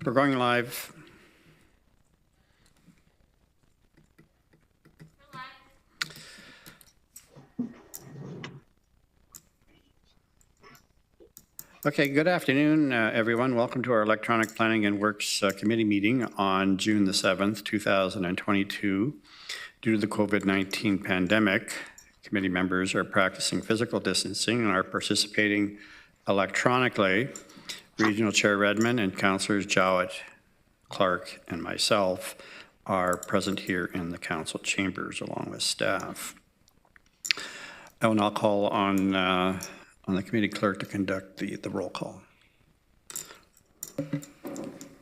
We're going live. Okay, good afternoon, everyone. Welcome to our Electronic Planning and Works Committee meeting on June the 7th, 2022. Due to the COVID-19 pandemic, committee members are practicing physical distancing and are participating electronically. Regional Chair Redmond and Councillors Jowett, Clark, and myself are present here in the council chambers along with staff. I will now call on the committee clerk to conduct the roll call.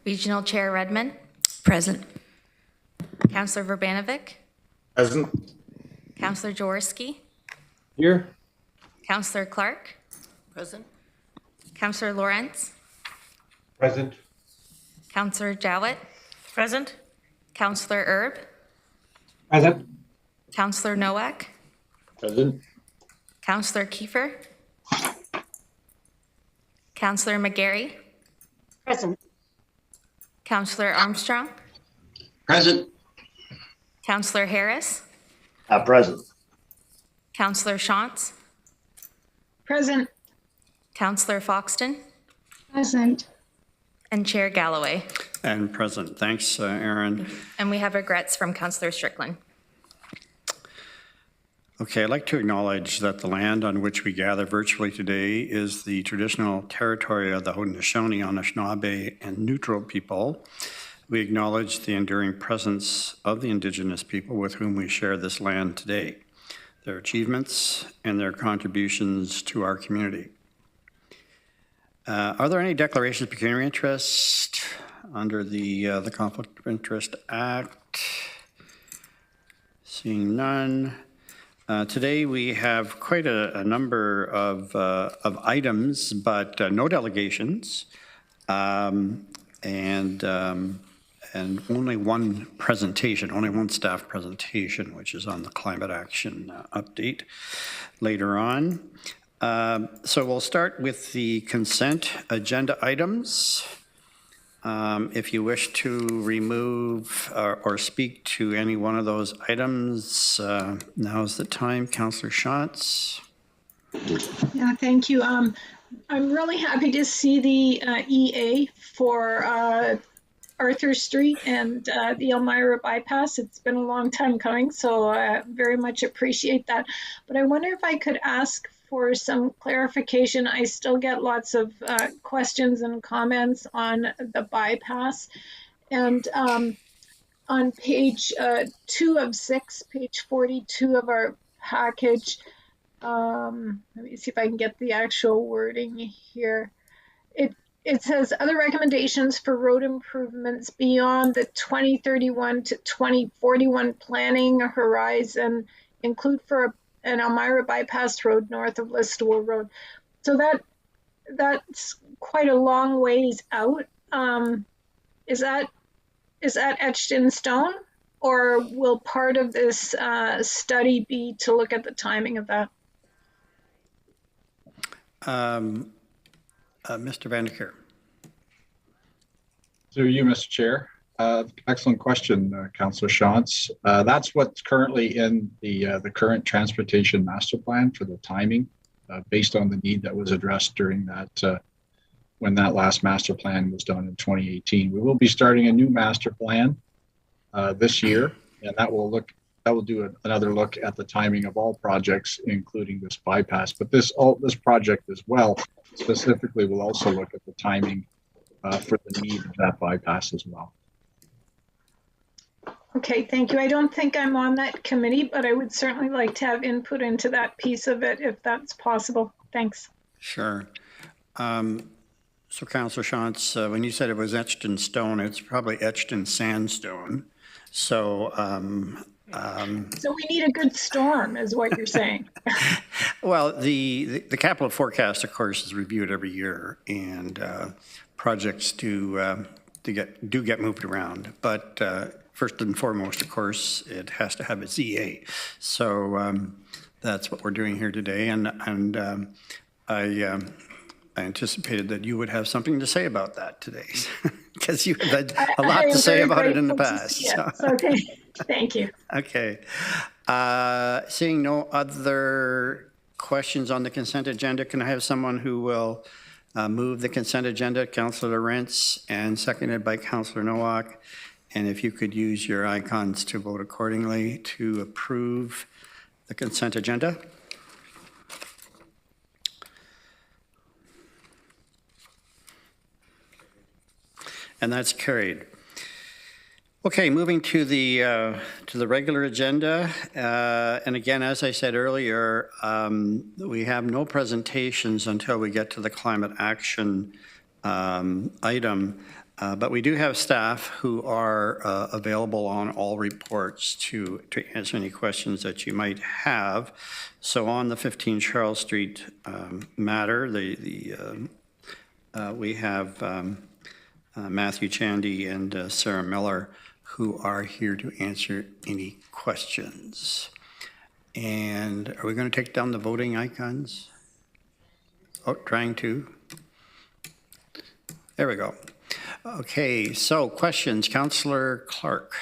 Regional Chair Redmond. Present. Councillor Verbanovic. Present. Councillor Jaworski. Here. Councillor Clark. Present. Councillor Lawrence. Present. Councillor Jowett. Present. Councillor Erb. Present. Councillor Nowak. Present. Councillor Kiefer. Councillor McGarry. Present. Councillor Armstrong. Present. Councillor Harris. Present. Councillor Shantz. Present. Councillor Foxton. Present. And Chair Galloway. And present. Thanks, Aaron. And we have regrets from Councillor Strickland. Okay, I'd like to acknowledge that the land on which we gather virtually today is the traditional territory of the Haudenosaunee, Anishinaabe, and Neutral people. We acknowledge the enduring presence of the Indigenous people with whom we share this land today, their achievements, and their contributions to our community. Are there any declarations of pecuniary interest under the Conflict of Interest Act? Seeing none. Today we have quite a number of items, but no delegations, and only one presentation, only one staff presentation, which is on the climate action update later on. So we'll start with the consent agenda items. If you wish to remove or speak to any one of those items, now's the time. Councillor Shantz. Yeah, thank you. I'm really happy to see the EA for Arthur Street and the Elmira bypass. It's been a long time coming, so I very much appreciate that. But I wonder if I could ask for some clarification. I still get lots of questions and comments on the bypass. And on page 2 of 6, page 42 of our package, let me see if I can get the actual wording here. It says other recommendations for road improvements beyond the 2031 to 2041 planning horizon include for an Elmira bypass road north of Listowel Road. So that's quite a long ways out. Is that etched in stone, or will part of this study be to look at the timing of that? Mr. Vandeker. Through you, Mr. Chair. Excellent question, Councillor Shantz. That's what's currently in the current transportation master plan for the timing, based on the need that was addressed during that when that last master plan was done in 2018. We will be starting a new master plan this year, and that will do another look at the timing of all projects, including this bypass. But this project as well specifically will also look at the timing for the need of that bypass as well. Okay, thank you. I don't think I'm on that committee, but I would certainly like to have input into that piece of it if that's possible. Thanks. Sure. So Councillor Shantz, when you said it was etched in stone, it's probably etched in sandstone. So so we need a good storm is what you're saying. Well, the capital forecast, of course, is reviewed every year, and projects do get moved around. But first and foremost, of course, it has to have its EA. So that's what we're doing here today, and I anticipated that you would have something to say about that today, because you had I a lot am to say very about it in the grateful to past. see it. So. Okay, thank you. Okay. Seeing no other questions on the consent agenda, can I have someone who will move the consent agenda? Councillor Rentz, and seconded by Councillor Nowak. And if you could use your icons to vote accordingly to approve the consent agenda. And that's carried. Okay, moving to the regular agenda, and again, as I said earlier, we have no presentations until we get to the climate action item, but we do have staff who are available on all reports to answer any questions that you might have. So on the 15 Charles Street matter, we have Matthew Chandy and Sarah Miller, who are here to answer any questions. And are we going to take down the voting icons? Oh, trying to. There we go. Okay, so questions. Councillor Clark.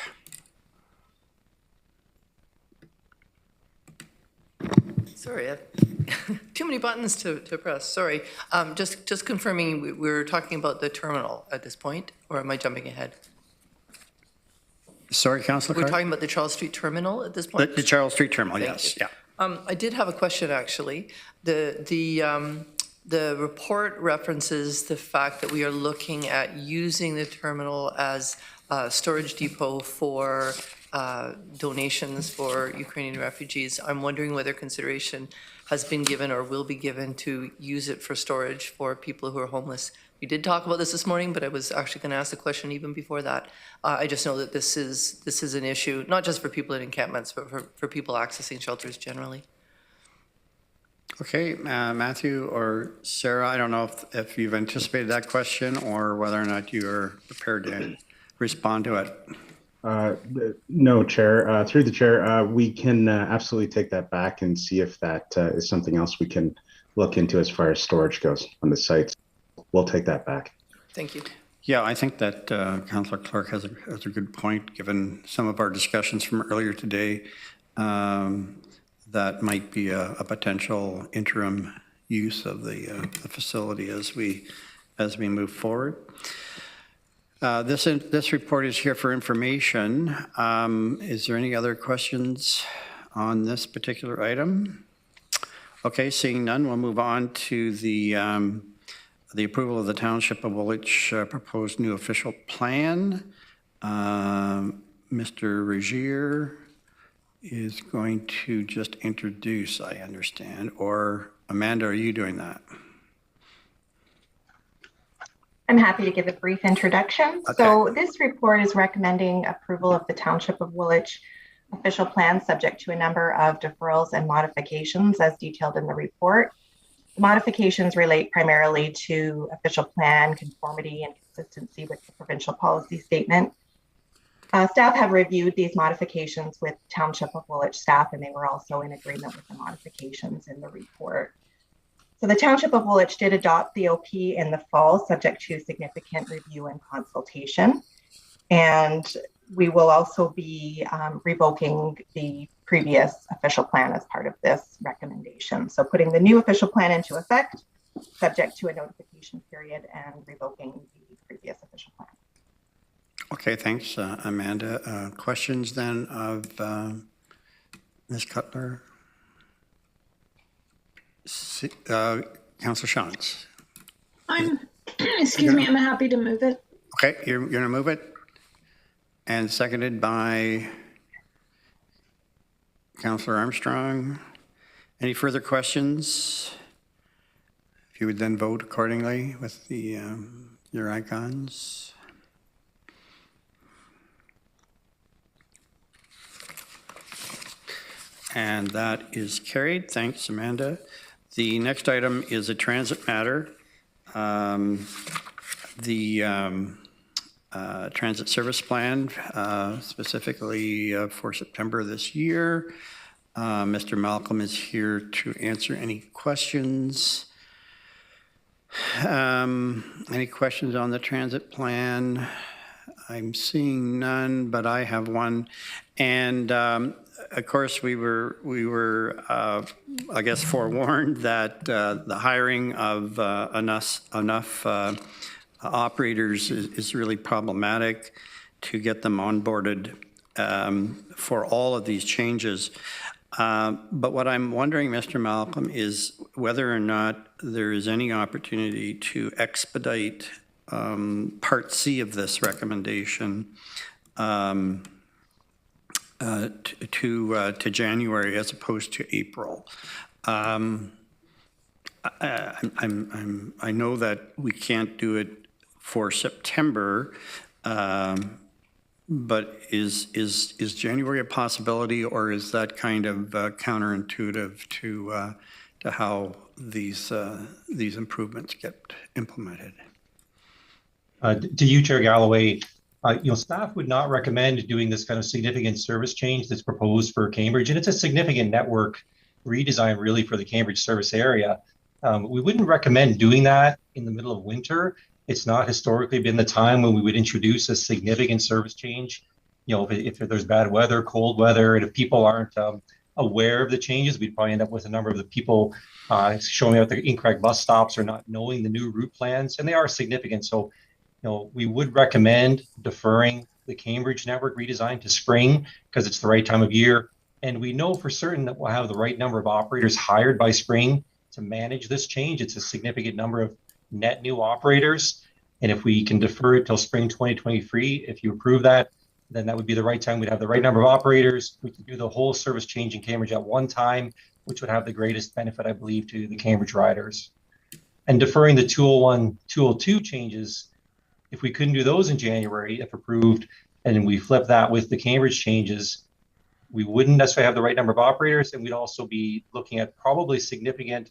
Sorry, I have too many buttons to press. Sorry. Just confirming, we're talking about the terminal at this point, or am I jumping ahead? Sorry, Councillor Clark? We're talking about the Charles Street terminal at this point? The Charles Street terminal, Thank yes. you. Yeah. I did have a question, actually. The report references the fact that we are looking at using the terminal as a storage depot for donations for Ukrainian refugees. I'm wondering whether consideration has been given or will be given to use it for storage for people who are homeless. We did talk about this morning, but I was actually going to ask the question even before that. I just know that this is an issue, not just for people in encampments, but for people accessing shelters generally. Okay, Matthew or Sarah, I don't know if you've anticipated that question or whether or not you are prepared to respond to it. No, Chair. Through the Chair, we can absolutely take that back and see if that is something else we can look into as far as storage goes on the sites. We'll take that back. Thank you. Yeah, I think that Councillor Clark has a good point, given some of our discussions from earlier today. That might be a potential interim use of the facility as we move forward. This report is here for information. Is there any other questions on this particular item? Okay, seeing none, we'll move on to the approval of the Township of Woolwich proposed new official plan. Mr. Regier is going to just introduce, I understand, or Amanda, are you doing that? I'm happy to give a brief introduction. Okay. So this report is recommending approval of the Township of Woolwich official plan subject to a number of deferrals and modifications as detailed in the report. The modifications relate primarily to official plan conformity and consistency with the provincial policy statement. Staff have reviewed these modifications with Township of Woolwich staff, and they were also in agreement with the modifications in the report. So the Township of Woolwich did adopt the OP in the fall, subject to significant review and consultation. And we will also be revoking the previous official plan as part of this recommendation. So putting the new official plan into effect, subject to a notification period, and revoking the previous official plan. Okay, thanks, Amanda. Questions then of Ms. Cutler? Councillor Shantz. Excuse me, I'm happy to move it. Okay, you're going to move it? And seconded by Councillor Armstrong. Any further questions? If you would then vote accordingly with the your icons. And that is carried. Thanks, Amanda. The next item is a transit matter. Transit service plan, specifically for September this year. Mr. Malcolm is here to answer any questions. Any questions on the transit plan? I'm seeing none, but I have one. And of course, we were I guess, forewarned that the hiring of enough operators is really problematic to get them onboarded for all of these changes. But what I'm wondering, Mr. Malcolm, is whether or not there is any opportunity to expedite Part C of this recommendation to January as opposed to April. I know that we can't do it for September, but is January a possibility, or is that kind of counterintuitive to how these improvements get implemented? To you, Chair Galloway, staff would not recommend doing this kind of significant service change that's proposed for Cambridge, and it's a significant network redesign really for the Cambridge service area. We wouldn't recommend doing that in the middle of winter. It's not historically been the time when we would introduce a significant service change. If there's bad weather, cold weather, and if people aren't aware of the changes, we'd probably end up with a number of the people showing up at the incorrect bus stops or not knowing the new route plans, and they are significant. So, we would recommend deferring the Cambridge network redesign to spring because it's the right time of year. And we know for certain that we'll have the right number of operators hired by spring to manage this change. It's a significant number of net new operators. And if we can defer it till spring 2023, if you approve that, then that would be the right time. We'd have the right number of operators. We could do the whole service change in Cambridge at one time, which would have the greatest benefit, I believe, to the Cambridge riders. And deferring the 201, 202 changes, if we couldn't do those in January, if approved, and we flip that with the Cambridge changes, we wouldn't necessarily have the right number of operators, and we'd also be looking at probably significant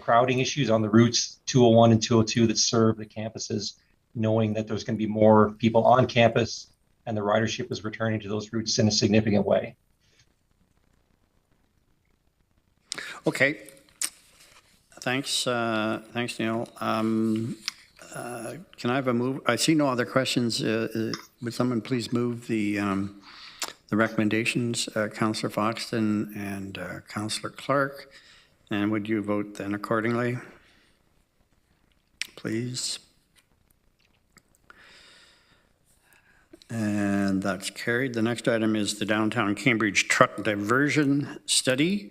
crowding issues on the routes 201 and 202 that serve the campuses, knowing that there's going to be more people on campus and the ridership is returning to those routes in a significant way. Okay. Thanks, Neil. Can I have a move? I see no other questions. Would someone please move the recommendations, Councillor Foxton and Councillor Clark, and would you vote then accordingly, please? And that's carried. The next item is the Downtown Cambridge Truck Diversion Study.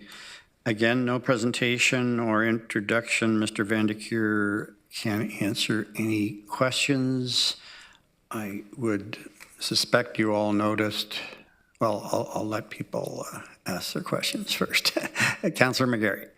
Again, no presentation or introduction. Mr. Vandekeer can answer any questions. I would suspect you all noticed. Well, I'll let people ask their questions first. Councillor McGarry.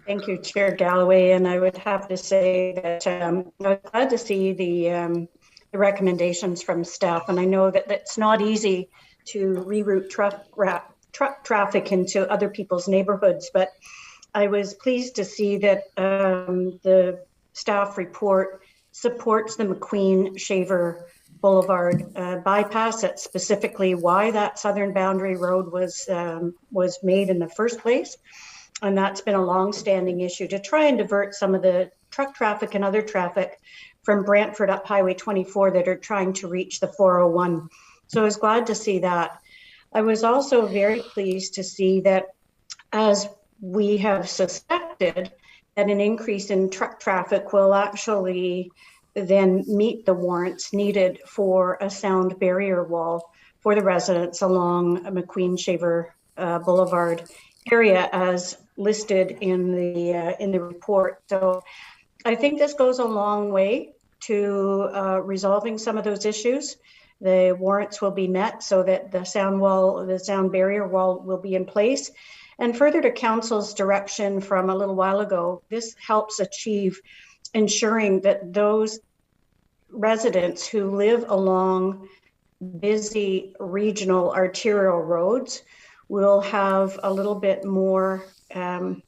Thank you, Chair Galloway. And I would have to say that I was glad to see the recommendations from staff. And I know that it's not easy to reroute truck traffic into other people's neighborhoods, but I was pleased to see that the staff report supports the McQueen-Shaver Boulevard bypass. That's specifically why that southern boundary road was made in the first place. And that's been a long-standing issue to try and divert some of the truck traffic and other traffic from Brantford up Highway 24 that are trying to reach the 401. So I was glad to see that. I was also very pleased to see that, as we have suspected, that an increase in truck traffic will actually then meet the warrants needed for a sound barrier wall for the residents along McQueen-Shaver Boulevard area as listed in the report. So I think this goes a long way to resolving some of those issues. The warrants will be met so that the sound barrier wall will be in place. And further to Council's direction from a little while ago, this helps achieve ensuring that those residents who live along busy regional arterial roads will have a little bit more, I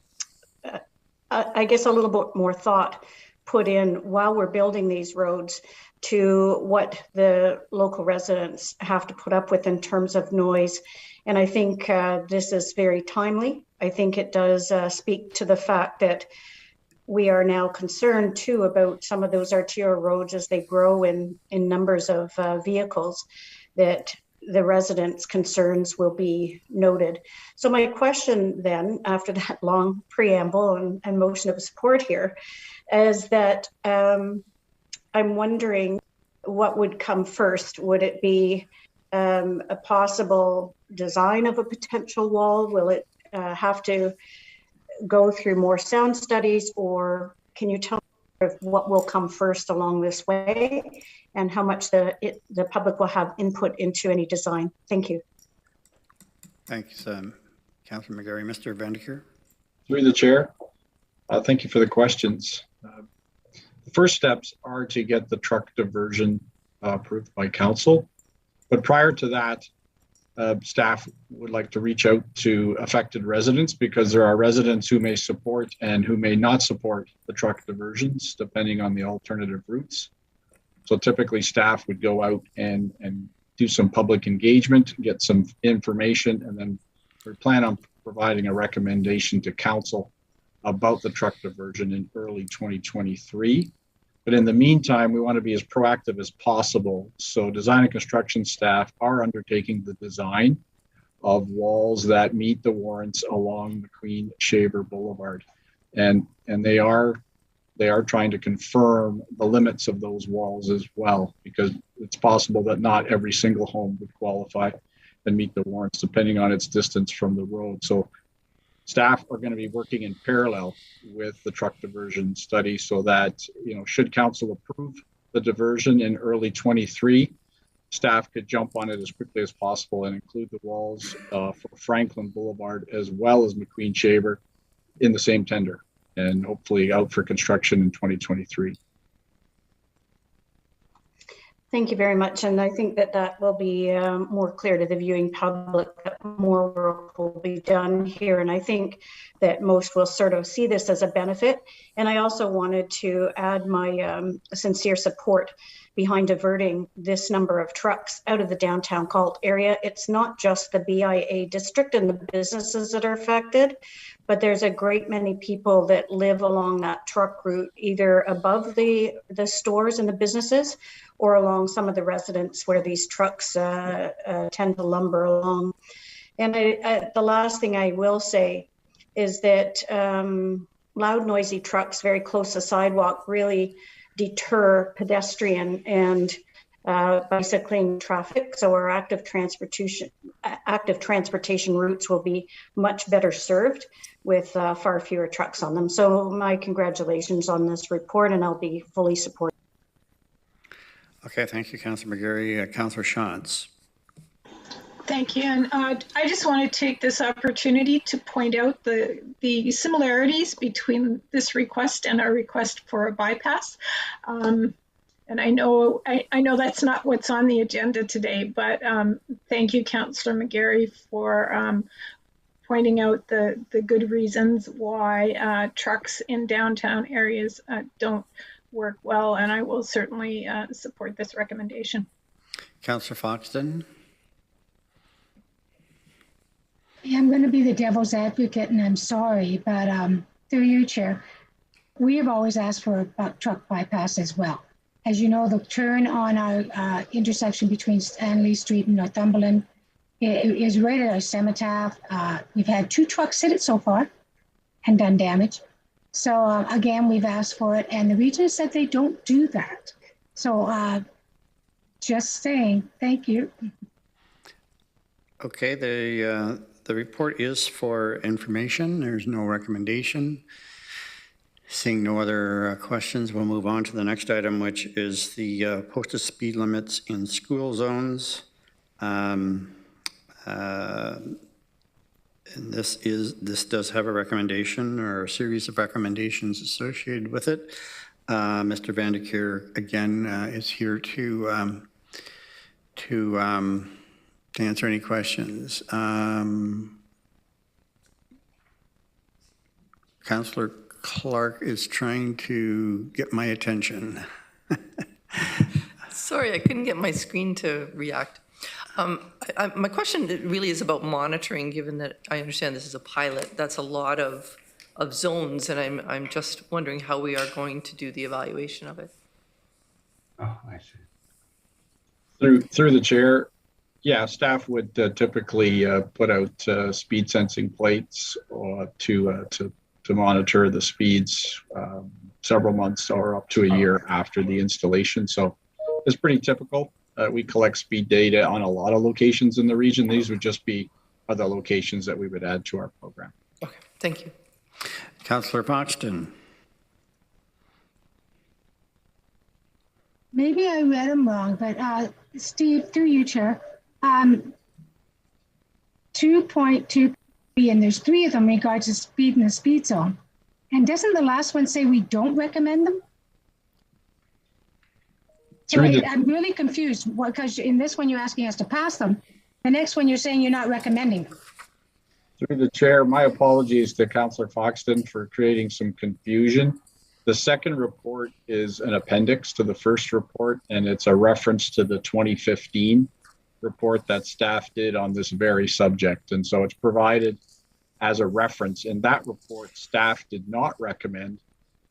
guess, a little bit more thought put in while we're building these roads to what the local residents have to put up with in terms of noise. And I think this is very timely. I think it does speak to the fact that we are now concerned too about some of those arterial roads as they grow in numbers of vehicles, that the residents' concerns will be noted. So my question then, after that long preamble and motion of support here, is that I'm wondering what would come first. Would it be a possible design of a potential wall? Will it have to go through more sound studies, or can you tell me what will come first along this way and how much the public will have input into any design? Thank you. Thanks, Councillor McGarry. Mr. Vanderkeer. Through the chair, thank you for the questions. The first steps are to get the truck diversion approved by council. But prior to that, staff would like to reach out to affected residents, because there are residents who may support and who may not support the truck diversions, depending on the alternative routes. So typically staff would go out and do some public engagement, get some information, and then we plan on providing a recommendation to council about the truck diversion in early 2023. But in the meantime, we want to be as proactive as possible. So design and construction staff are undertaking the design of walls that meet the warrants along McQueen-Shaver Boulevard. And they are trying to confirm the limits of those walls as well, because it's possible that not every single home would qualify and meet the warrants depending on its distance from the road. So staff are going to be working in parallel with the truck diversion study, so that, should council approve the diversion in early 23, staff could jump on it as quickly as possible and include the walls for Franklin Boulevard as well as McQueen-Shaver in the same tender, and hopefully out for construction in 2023. Thank you very much. And I think that will be more clear to the viewing public that more work will be done here. And I think that most will sort of see this as a benefit. And I also wanted to add my sincere support behind diverting this number of trucks out of the downtown Galt area. It's not just the BIA district and the businesses that are affected, but there's a great many people that live along that truck route, either above the stores and the businesses or along some of the residents where these trucks tend to lumber along. And the last thing I will say is that loud, noisy trucks very close to sidewalk really deter pedestrian and bicycling traffic. So our active transportation routes will be much better served with far fewer trucks on them. So my congratulations on this report, and I'll be fully supportive. Okay, thank you, Councillor McGarry. Councillor Shantz. Thank you. And I just want to take this opportunity to point out the similarities between this request and our request for a bypass. And I know that's not what's on the agenda today, but thank you, Councillor McGarry, for pointing out the good reasons why trucks in downtown areas don't work well, and I will certainly support this recommendation. Councillor Foxton. Yeah, I'm going to be the devil's advocate, and I'm sorry, but through you, Chair, we have always asked for a truck bypass as well. As you know, the turn on our intersection between Stanley Street and Northumberland is right at our cenotaph. We've had 2 trucks hit it so far and done damage. So again, we've asked for it, and the region said they don't do that. So just saying, thank you. Okay, the report is for information. There's no recommendation. Seeing no other questions, we'll move on to the next item, which is the posted speed limits in school zones. And this does have a recommendation or a series of recommendations associated with it. Mr. Vanderkeer again is here to answer any questions. Councillor Clark is trying to get my attention. Sorry, I couldn't get my screen to react. My question really is about monitoring, given that I understand this is a pilot. That's a lot of zones, and I'm just wondering how we are going to do the evaluation of it. Oh, I see. Through the chair, yeah, staff would typically put out speed sensing plates to monitor the speeds several months or up to a year after the installation. So it's pretty typical. We collect speed data on a lot of locations in the region. These would just be other locations that we would add to our program. Okay, thank you. Councillor Foxton. Maybe I read them wrong, but Steve, through you, Chair, 2.2, and there's 3 of them in regards to speed in the speed zone. And doesn't the last one say we don't recommend them? So I'm really confused because in this one you're asking us to pass them. The next one you're saying you're not recommending them. Through the chair, my apologies to Councillor Foxton for creating some confusion. The second report is an appendix to the first report, and it's a reference to the 2015 report that staff did on this very subject. And so it's provided as a reference. In that report, staff did not recommend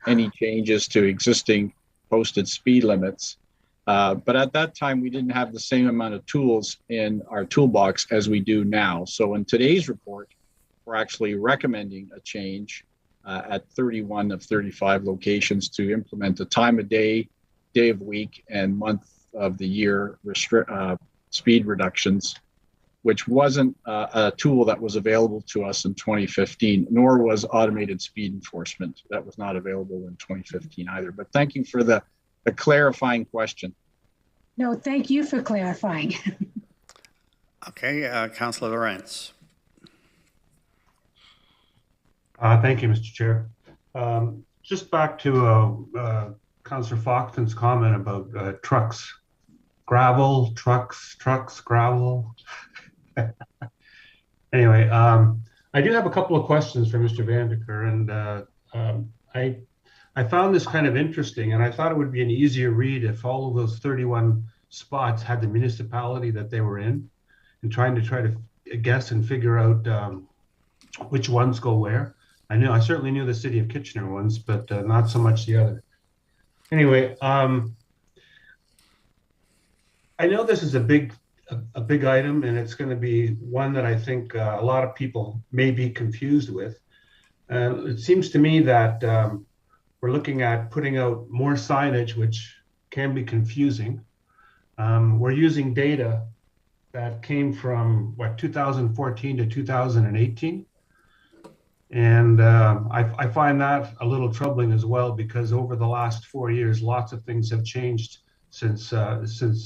any changes to existing posted speed limits. But at that time, we didn't have the same amount of tools in our toolbox as we do now. So in today's report, we're actually recommending a change at 31 of 35 locations to implement a time of day, day of week, and month of the year speed reductions, which wasn't a tool that was available to us in 2015, nor was automated speed enforcement. That was not available in 2015 either. But thank you for the clarifying question. No, thank you for clarifying. Okay, Councillor Lawrence. Thank you, Mr. Chair. Just back to Councillor Foxton's comment about trucks, gravel, trucks, gravel. Anyway, I do have a couple of questions for Mr. Vandiker, and I found this kind of interesting, and I thought it would be an easier read if all of those 31 spots had the municipality that they were in, and try to guess and figure out which ones go where. I certainly knew the city of Kitchener ones, but not so much the other. Anyway, I know this is a big item, and it's going to be one that I think a lot of people may be confused with. It seems to me that we're looking at putting out more signage, which can be confusing. We're using data that came from 2014 to 2018. And I find that a little troubling as well, because over the last 4 years, lots of things have changed since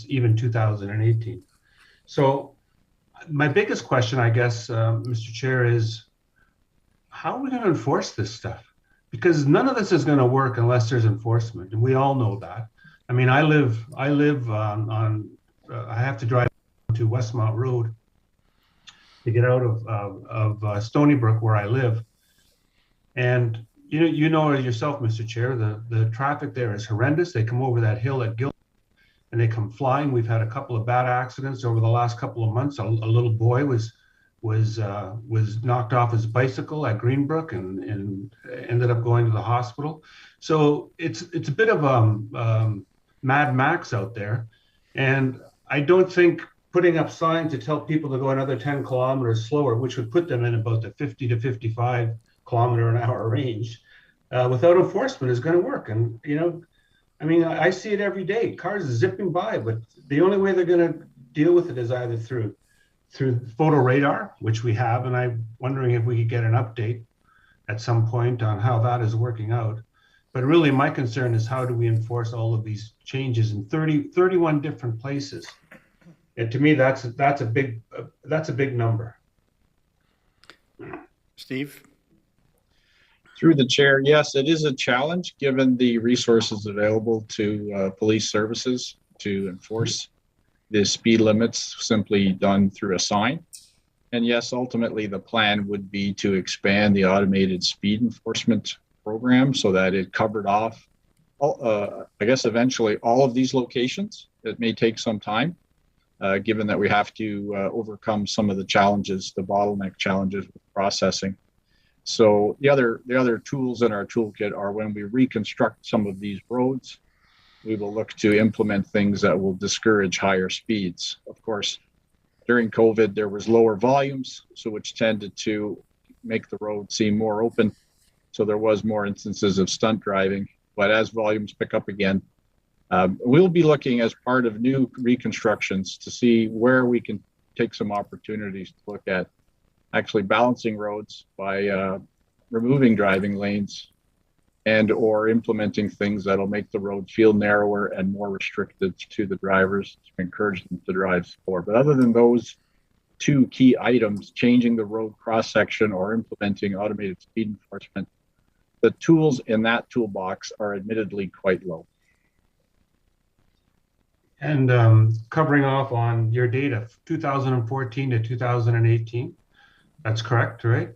even 2018. So my biggest question, I guess, Mr. Chair, is how are we going to enforce this stuff? Because none of this is going to work unless there's enforcement, and we all know that. I mean, I live on I have to drive to Westmount Road to get out of Stony Brook, where I live. And you know yourself, Mr. Chair, the traffic there is horrendous. They come over that hill at Gil, and they come flying. We've had a couple of bad accidents over the last couple of months. A little boy was knocked off his bicycle at Greenbrook and ended up going to the hospital. So it's a bit of Mad Max out there, and I don't think putting up signs to tell people to go another 10 kilometers slower, which would put them in about the 50 to 55 kilometer an hour range, without enforcement is going to work. And I mean, I see it every day. Cars zipping by, but the only way they're going to deal with it is either through photo radar, which we have, and I'm wondering if we could get an update at some point on how that is working out. But really, my concern is how do we enforce all of these changes in 31 different places? And to me, that's a big number. Steve? Through the chair, yes, it is a challenge given the resources available to police services to enforce the speed limits simply done through a sign. And yes, ultimately the plan would be to expand the automated speed enforcement program so that it covered off, I guess, eventually all of these locations. It may take some time, given that we have to overcome some of the challenges, the bottleneck challenges with processing. So the other tools in our toolkit are when we reconstruct some of these roads, we will look to implement things that will discourage higher speeds. Of course, during COVID, there was lower volumes, so which tended to make the road seem more open. So there was more instances of stunt driving. But as volumes pick up again, we'll be looking as part of new reconstructions to see where we can take some opportunities to look at actually balancing roads by removing driving lanes and or implementing things that'll make the road feel narrower and more restricted to the drivers to encourage them to drive slower. But other than those two key items, changing the road cross-section or implementing automated speed enforcement, the tools in that toolbox are admittedly quite low. And covering off on your data, 2014 to 2018, that's correct, right?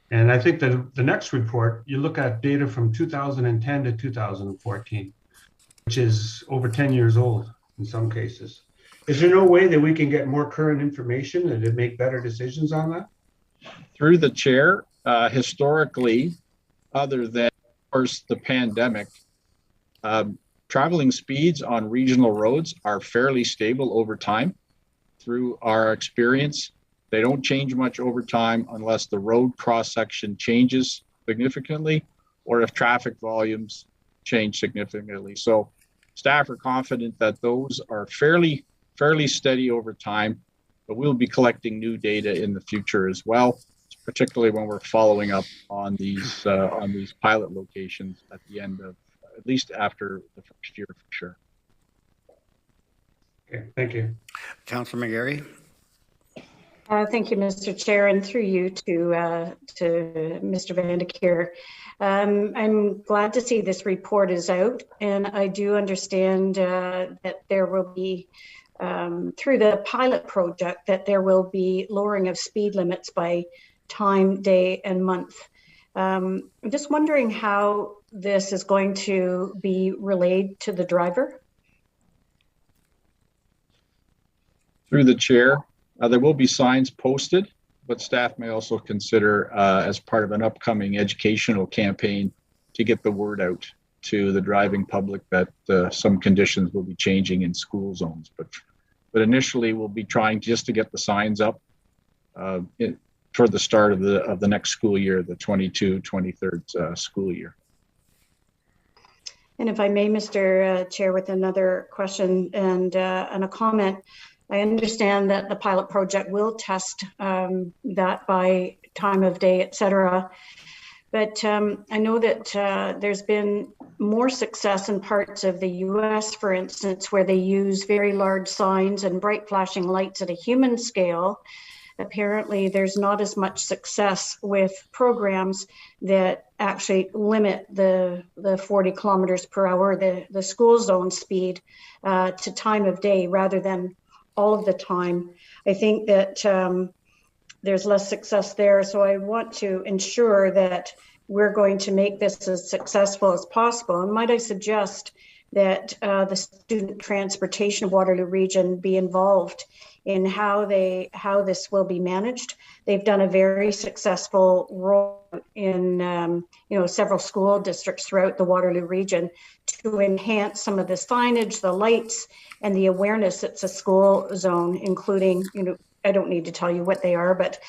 And I think that the next report, you look at data from 2010 to 2014, which is over 10 years old in some cases. Is there no way that we can get more current information and to make better decisions on that? Through the chair, historically, other than, of course, the pandemic, traveling speeds on regional roads are fairly stable over time. Through our experience, they don't change much over time unless the road cross-section changes significantly or if traffic volumes change significantly. So staff are confident that those are fairly steady over time, but we'll be collecting new data in the future as well, particularly when we're following up on these pilot locations at the end of, at least after the first year for sure. Okay, thank you. Councillor McGarry. Thank you, Mr. Chair, and through you to Mr. Vandekeer. I'm glad to see this report is out, and I do understand that there will be, through the pilot project, that there will be lowering of speed limits by time, day, and month. I'm just wondering how this is going to be relayed to the driver. Through the chair, there will be signs posted, but staff may also consider as part of an upcoming educational campaign to get the word out to the driving public that some conditions will be changing in school zones. But initially, we'll be trying just to get the signs up toward the start of the next school year, the 22-23 school year. And if I may, Mr. Chair, with another question and a comment. I understand that the pilot project will test that by time of day, et cetera. But I know that there's been more success in parts of the US, for instance, where they use very large signs and bright flashing lights at a human scale. Apparently, there's not as much success with programs that actually limit the 40 kilometers per hour, the school zone speed to time of day rather than all of the time. I think that there's less success there. So I want to ensure that we're going to make this as successful as possible. And might I suggest that the student transportation of Waterloo region be involved in how this will be managed. They've done a very successful role in several school districts throughout the Waterloo region to enhance some of the signage, the lights, and the awareness. It's a school zone, including, I don't need to tell you what they are, but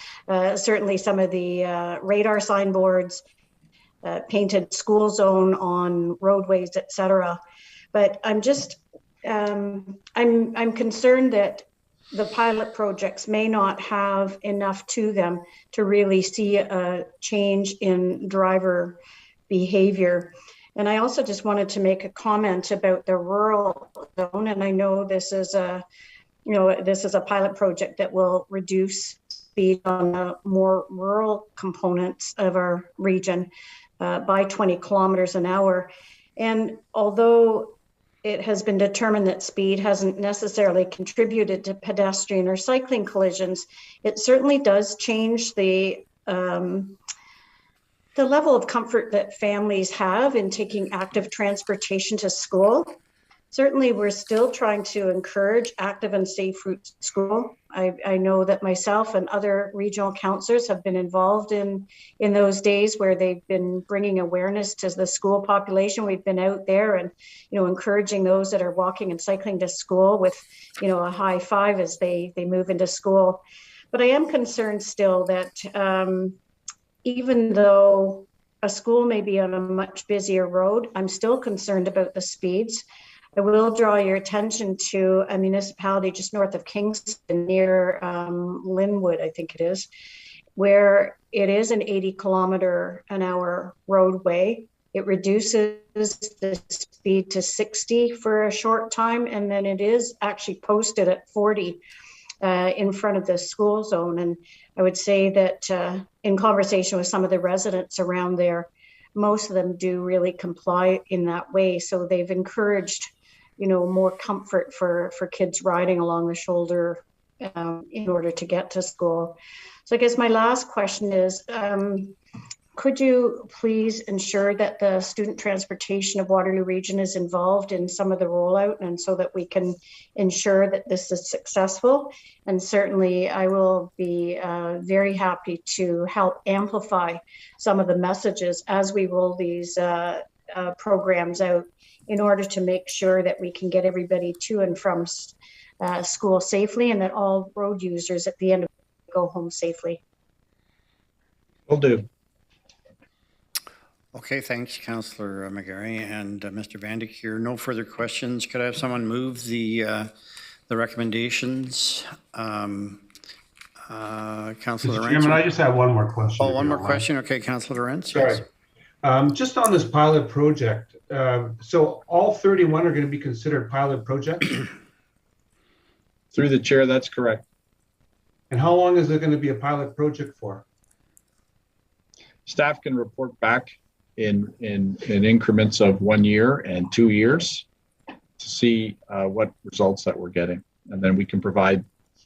certainly some of the radar signboards, painted school zone on roadways, etc. But I'm just, I'm concerned that the pilot projects may not have enough to them to really see a change in driver behavior. And I also just wanted to make a comment about the rural zone. And I know this is a, this is a pilot project that will reduce speed on the more rural components of our region by 20 kilometers an hour. And although it has been determined that speed hasn't necessarily contributed to pedestrian or cycling collisions, it certainly does change the level of comfort that families have in taking active transportation to school. certainly we're still trying to encourage active and safe route to school. I know that myself and other regional councillors have been involved in those days where they've been bringing awareness to the school population. We've been out there and, encouraging those that are walking and cycling to school with, a high five as they move into school. But I am concerned still that even though a school may be on a much busier road, I'm still concerned about the speeds. I will draw your attention to a municipality just north of Kingston near Linwood, I think it is, where it is an 80-kilometer-an-hour roadway. It reduces the speed to 60 for a short time, and then it is actually posted at 40 in front of the school zone. And I would say that in conversation with some of the residents around there, most of them do really comply in that way. So they've encouraged, more comfort for kids riding along the shoulder in order to get to school. So I guess my last question is, could you please ensure that the student transportation of Waterloo Region is involved in some of the rollout, and so that we can ensure that this is successful? And certainly I will be very happy to help amplify some of the messages as we roll these programs out, in order to make sure that we can get everybody to and from school safely, and that all road users at the end of the day go home safely. Will do. Okay, thanks, Councillor McGarry and Mr. Vandick here. No further questions. Could I have someone move the recommendations? Councillor Lawrence. Chairman, I just have one more question. Oh, one more question. Okay, Councillor Lawrence. Sorry. Yes. Just on this pilot project, so all 31 are going to be considered pilot projects? Through the chair, that's correct. And how long is it going to be a pilot project for? Staff can report back in increments of 1 year and 2 years to see what results that we're getting. And then we can provide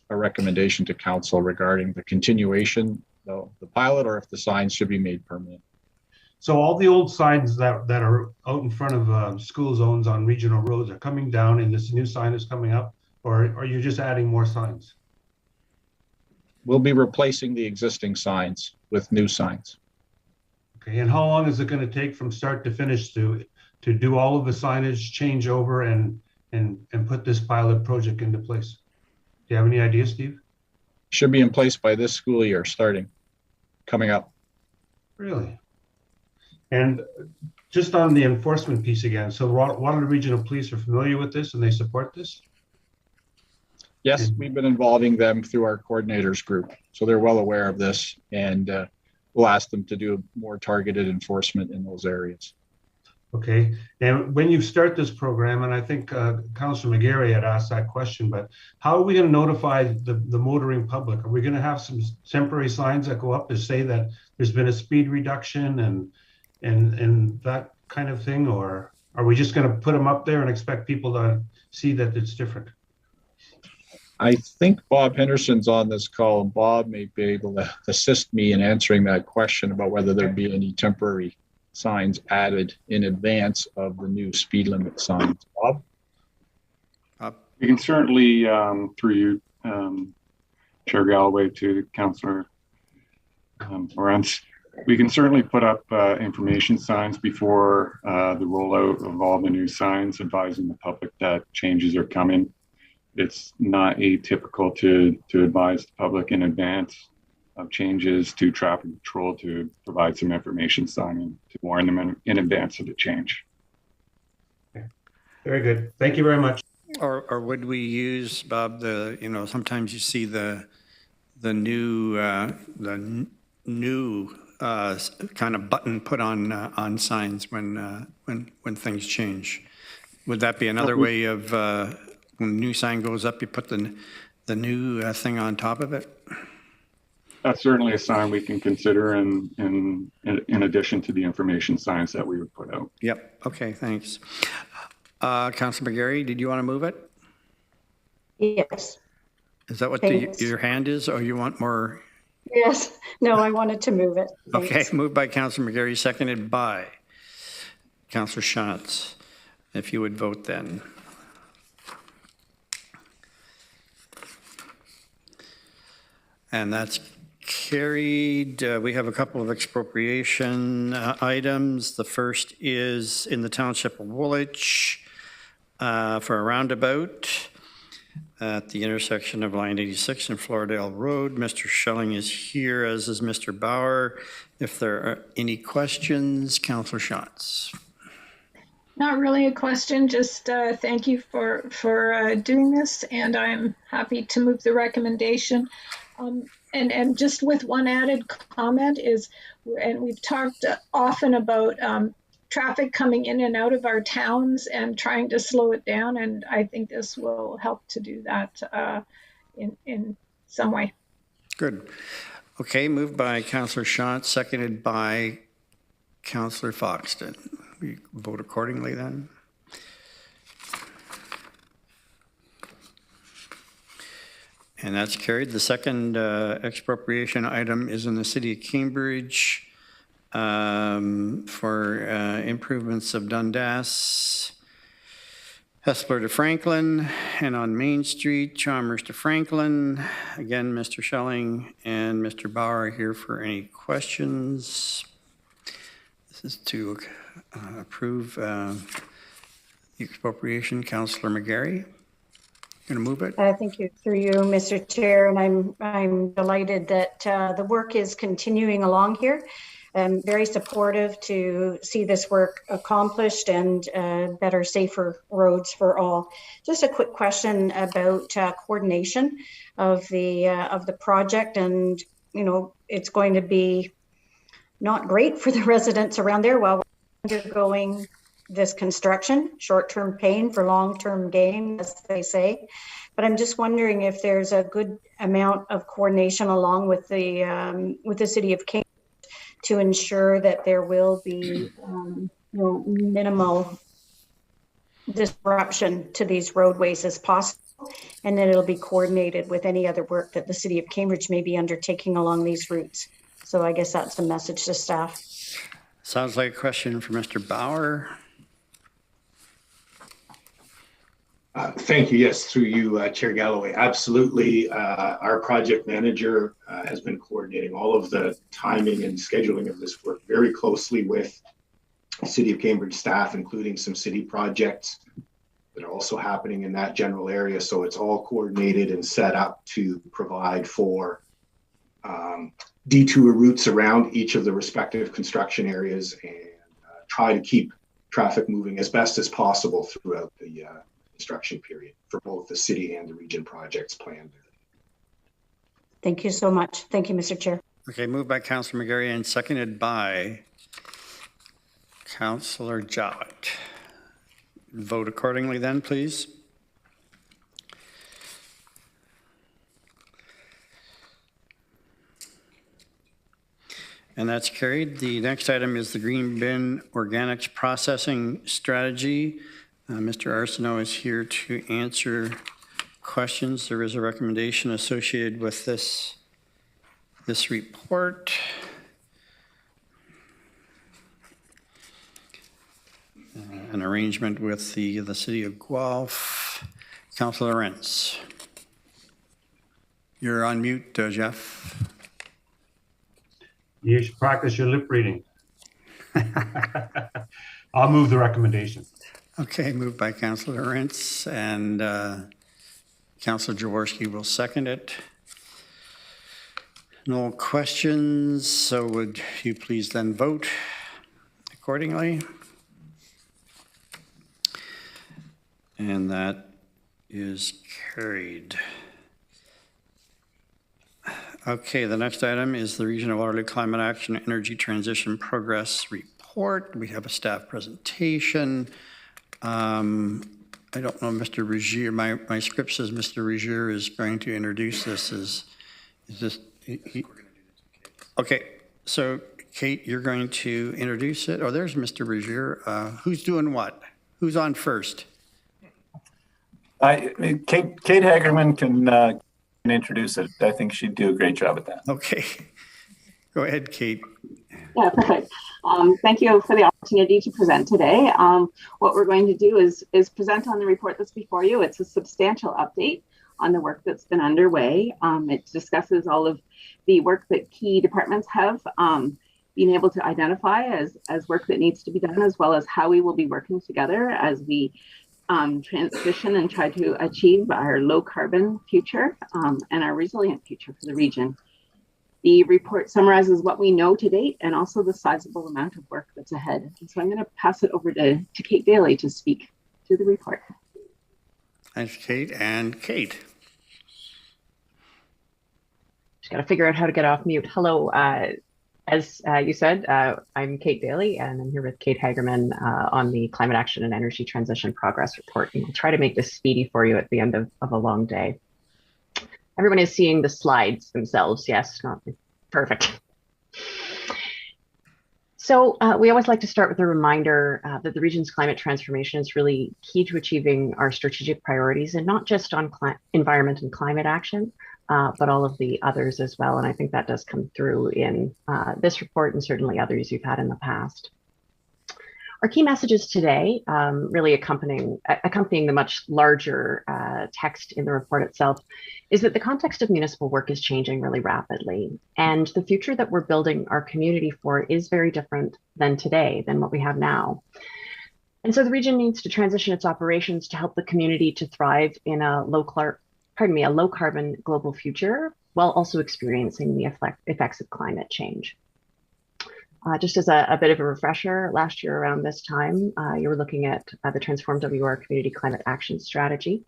a recommendation to council regarding the continuation of the pilot, or if the signs should be made permanent. So all the old signs that are out in front of school zones on regional roads are coming down, and this new sign is coming up, or are you just adding more signs? We'll be replacing the existing signs with new signs. Okay, and how long is it going to take from start to finish to do all of the signage, change over, and put this pilot project into place? Do you have any ideas, Steve? Should be in place by this school year, coming up. Really? And just on the enforcement piece again, so Waterloo Regional Police are familiar with this and they support this? Yes, we've been involving them through our coordinators group. So they're well aware of this, and we'll ask them to do more targeted enforcement in those areas. Okay, and when you start this program, and I think Councillor McGarry had asked that question, but how are we going to notify the motoring public? Are we going to have some temporary signs that go up to say that there's been a speed reduction and that kind of thing, or are we just going to put them up there and expect people to see that it's different? I think Bob Henderson's on this call. Bob may be able to assist me in answering that question about whether there'd be any temporary signs added in advance of the new speed limit signs. Bob? We can certainly, through you, Chair Galloway, to Councillor Lawrence, we can certainly put up information signs before the rollout of all the new signs, advising the public that changes are coming. It's not atypical to advise the public in advance of changes to traffic control, to provide some information signing to warn them in advance of the change. Okay. Very good. Thank you very much. Or would we use, Bob, sometimes you see the new kind of button put on signs when things change. Would that be another way of when a new sign goes up, you put the new thing on top of it? That's certainly a sign we can consider in addition to the information signs that we would put out. Yep. Okay, thanks. Councillor McGarry, did you want to move it? Yes. Is that what your hand is, or you want more? Yes. No, I wanted to move it. Thanks. Okay, moved by Councillor McGarry, seconded by Councillor Shantz. If you would vote then. And that's carried. We have a couple of expropriation items. The first is in the Township of Woolwich for a roundabout at the intersection of Line 86 and Floridale Road. Mr. Schelling is here, as is Mr. Bauer. If there are any questions, Councillor Schatz. Not really a question, just thank you for doing this, and I'm happy to move the recommendation. And just with one added comment is, and we've talked often about traffic coming in and out of our towns and trying to slow it down, and I think this will help to do that in some way. Good. Okay, moved by Councillor Schatz, seconded by Councillor Foxton. We vote accordingly then. And that's carried. The second expropriation item is in the City of Cambridge for improvements of Dundas, Hespeler to Franklin, and on Main Street, Chalmers to Franklin. Again, Mr. Schelling and Mr. Bauer are here for any questions. This is to approve the expropriation. Councillor McGarry, going to move it? Thank you, through you, Mr. Chair, and I'm delighted that the work is continuing along here. I'm very supportive to see this work accomplished and better, safer roads for all. Just a quick question about coordination of the project, and it's going to be not great for the residents around there while we're undergoing this construction. Short-term pain for long-term gain, as they say. But I'm just wondering if there's a good amount of coordination along with the City of Cambridge to ensure that there will be minimal disruption to these roadways as possible, and that it'll be coordinated with any other work that the City of Cambridge may be undertaking along these routes. So I guess that's the message to staff. Sounds like a question for Mr. Bauer. Thank you. Yes, through you, Chair Galloway. Absolutely. Our project manager has been coordinating all of the timing and scheduling of this work very closely with City of Cambridge staff, including some city projects that are also happening in that general area. So it's all coordinated and set up to provide for detour routes around each of the respective construction areas and try to keep traffic moving as best as possible throughout the construction period for both the city and the region projects planned. Thank you so much. Thank you, Mr. Chair. Okay, moved by Councillor McGarry and seconded by Councillor Jowett. Vote accordingly then, please. And that's carried. The next item is the green bin organics processing strategy. Mr. Arsenault is here to answer questions. There is a recommendation associated with this report. An arrangement with the City of Guelph. Councillor Lawrence. You're on mute, Jeff. You should practice your lip reading. I'll move the recommendation. Okay, moved by Councillor Lawrence, and Councillor Jaworski will second it. No questions, so would you please then vote accordingly? And that is carried. Okay, the next item is the Region of Waterloo Climate Action Energy Transition Progress Report. We have a staff presentation. I don't know, Mr. Regier, my script says Mr. Regier is going to introduce this. Is this? Okay, so Kate, you're going to introduce it. Oh, there's Mr. Regier. Who's doing what? Who's on first? Kate Hagerman can introduce it. I think she'd do a great job at that. Okay, go ahead, Kate. Yeah, perfect. Thank you for the opportunity to present today. What we're going to do is present on the report that's before you. It's a substantial update on the work that's been underway. It discusses all of the work that key departments have been able to identify as work that needs to be done, as well as how we will be working together as we transition and try to achieve our low carbon future and our resilient future for the region. The report summarizes what we know to date and also the sizable amount of work that's ahead. And so I'm going to pass it over to Kate Daly to speak to the report. Thanks, Kate. And Kate. Just got to figure out how to get off mute. Hello. As you said, I'm Kate Daly, and I'm here with Kate Hagerman on the Climate Action and Energy Transition Progress Report. And I'll try to make this speedy for you at the end of a long day. Everyone is seeing the slides themselves. Yes, not perfect. So we always like to start with a reminder that the region's climate transformation is really key to achieving our strategic priorities, and not just on environment and climate action, but all of the others as well. And I think that does come through in this report and certainly others you've had in the past. Our key messages today, really accompanying the much larger text in the report itself, is that the context of municipal work is changing really rapidly. And the future that we're building our community for is very different than today, than what we have now. And so the region needs to transition its operations to help the community to thrive in a low carbon global future, while also experiencing the effects of climate change. Just as a bit of a refresher, last year around this time, you were looking at the Transform WR Community Climate Action Strategy,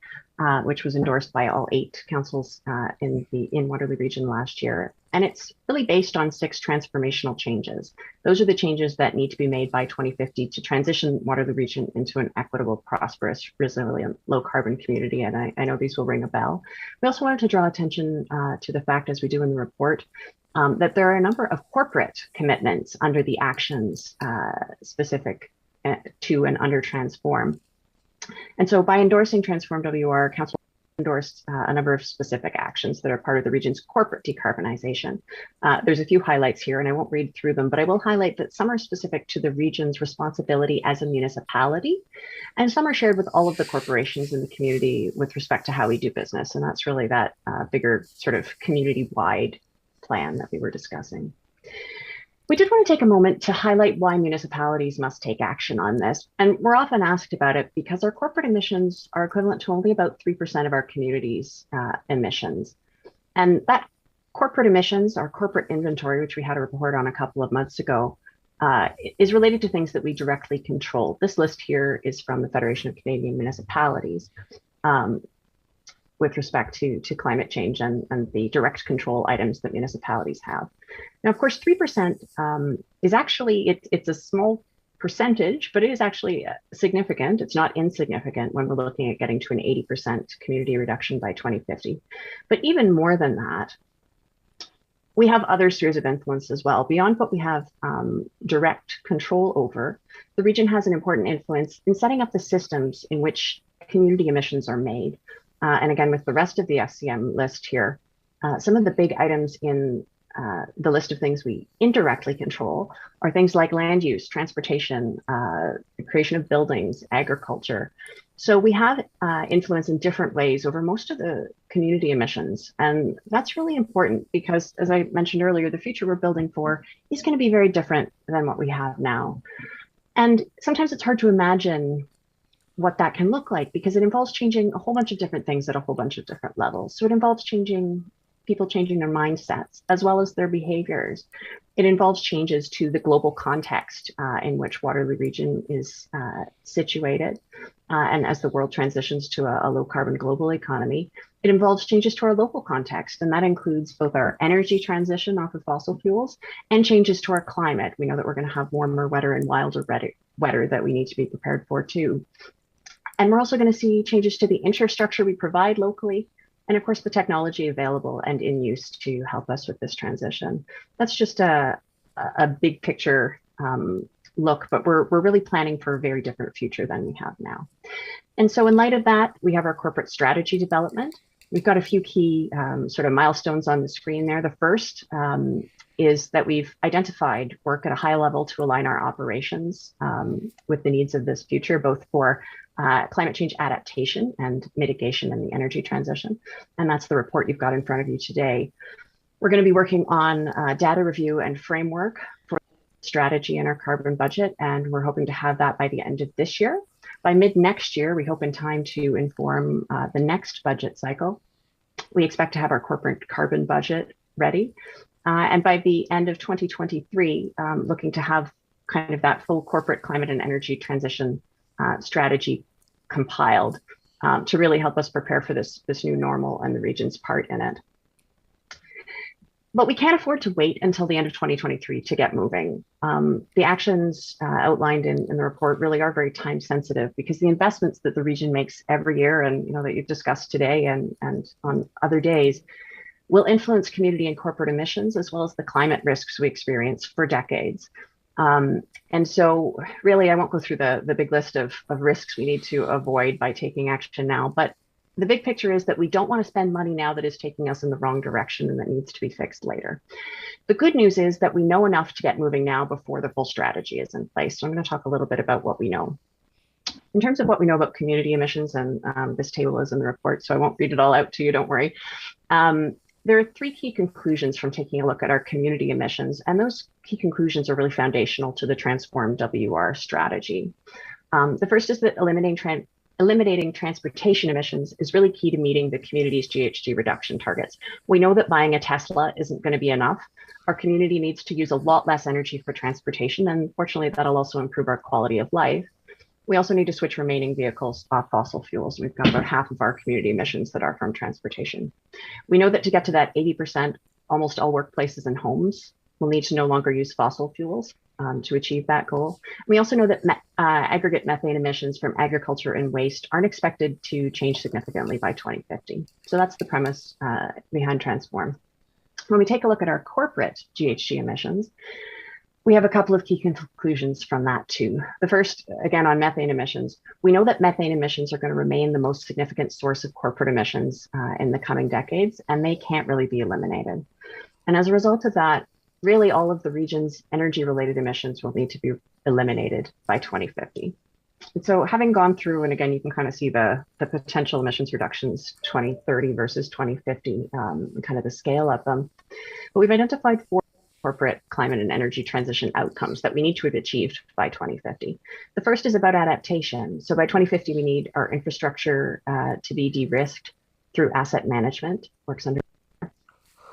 which was endorsed by all 8 councils in Waterloo region last year. And it's really based on 6 transformational changes. Those are the changes that need to be made by 2050 to transition Waterloo region into an equitable, prosperous, resilient, low carbon community. And I know these will ring a bell. We also wanted to draw attention to the fact, as we do in the report, that there are a number of corporate commitments under the actions specific to and under Transform. And so by endorsing Transform WR, Council endorsed a number of specific actions that are part of the region's corporate decarbonization. There's a few highlights here, and I won't read through them, but I will highlight that some are specific to the region's responsibility as a municipality, and some are shared with all of the corporations in the community with respect to how we do business. And that's really that bigger sort of community-wide plan that we were discussing. We did want to take a moment to highlight why municipalities must take action on this. And we're often asked about it because our corporate emissions are equivalent to only about 3% of our community's emissions. And that corporate emissions, our corporate inventory, which we had a report on a couple of months ago, is related to things that we directly control. This list here is from the Federation of Canadian Municipalities. With respect to climate change and the direct control items that municipalities have. Now, of course, 3% is actually, it's a small percentage, but it is actually significant. It's not insignificant when we're looking at getting to an 80% community reduction by 2050. But even more than that, we have other spheres of influence as well. Beyond what we have direct control over, the region has an important influence in setting up the systems in which community emissions are made. And again, with the rest of the FCM list here, some of the big items in the list of things we indirectly control are things like land use, transportation, the creation of buildings, agriculture. So we have influence in different ways over most of the community emissions. And that's really important because, as I mentioned earlier, the future we're building for is going to be very different than what we have now. And sometimes it's hard to imagine what that can look like because it involves changing a whole bunch of different things at a whole bunch of different levels. So it involves people changing their mindsets as well as their behaviors. It involves changes to the global context in which Waterloo region is situated. And as the world transitions to a low carbon global economy, it involves changes to our local context. And that includes both our energy transition off of fossil fuels and changes to our climate. We know that we're going to have warmer, wetter, and wilder weather that we need to be prepared for too. And we're also going to see changes to the infrastructure we provide locally, and of course the technology available and in use to help us with this transition. That's just a big picture look, but we're really planning for a very different future than we have now. And so in light of that, we have our corporate strategy development. We've got a few key sort of milestones on the screen there. The first is that we've identified work at a high level to align our operations with the needs of this future, both for climate change adaptation and mitigation in the energy transition. And that's the report you've got in front of you today. We're going to be working on data review and framework for strategy in our carbon budget, and we're hoping to have that by the end of this year. By mid next year, we hope in time to inform the next budget cycle. We expect to have our corporate carbon budget ready. And by the end of 2023, looking to have kind of that full corporate climate and energy transition strategy compiled to really help us prepare for this new normal and the region's part in it. But we can't afford to wait until the end of 2023 to get moving. The actions outlined in the report really are very time sensitive because the investments that the region makes every year and that you've discussed today and on other days will influence community and corporate emissions as well as the climate risks we experience for decades. And so really, I won't go through the big list of risks we need to avoid by taking action now, but the big picture is that we don't want to spend money now that is taking us in the wrong direction and that needs to be fixed later. The good news is that we know enough to get moving now before the full strategy is in place. So I'm going to talk a little bit about what we know. In terms of what we know about community emissions, and this table is in the report, so I won't read it all out to you, don't worry. There are three key conclusions from taking a look at our community emissions, and those key conclusions are really foundational to the Transform WR strategy. The first is that eliminating transportation emissions is really key to meeting the community's GHG reduction targets. We know that buying a Tesla isn't going to be enough. Our community needs to use a lot less energy for transportation, and fortunately, that'll also improve our quality of life. We also need to switch remaining vehicles off fossil fuels. We've got about half of our community emissions that are from transportation. We know that to get to that 80%, almost all workplaces and homes will need to no longer use fossil fuels to achieve that goal. We also know that aggregate methane emissions from agriculture and waste aren't expected to change significantly by 2050. So that's the premise behind Transform. When we take a look at our corporate GHG emissions, we have a couple of key conclusions from that too. The first, again, on methane emissions. We know that methane emissions are going to remain the most significant source of corporate emissions in the coming decades, and they can't really be eliminated. And as a result of that, really all of the region's energy-related emissions will need to be eliminated by 2050. And so having gone through, and again, you can kind of see the potential emissions reductions 2030 versus 2050, kind of the scale of them. But we've identified four corporate climate and energy transition outcomes that we need to have achieved by 2050. The first is about adaptation. So by 2050, we need our infrastructure to be de-risked through asset management, works under.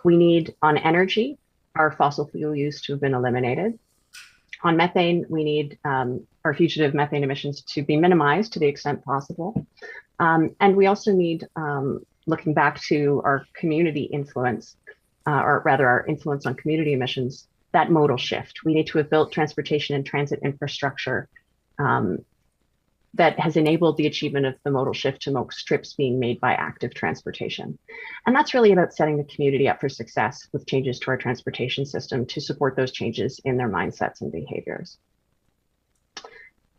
We need, on energy, our fossil fuel use to have been eliminated. On methane, we need our fugitive methane emissions to be minimized to the extent possible. And we also need, looking back to our community influence, or rather our influence on community emissions, that modal shift. We need to have built transportation and transit infrastructure that has enabled the achievement of the modal shift to most trips being made by active transportation. And that's really about setting the community up for success with changes to our transportation system to support those changes in their mindsets and behaviors.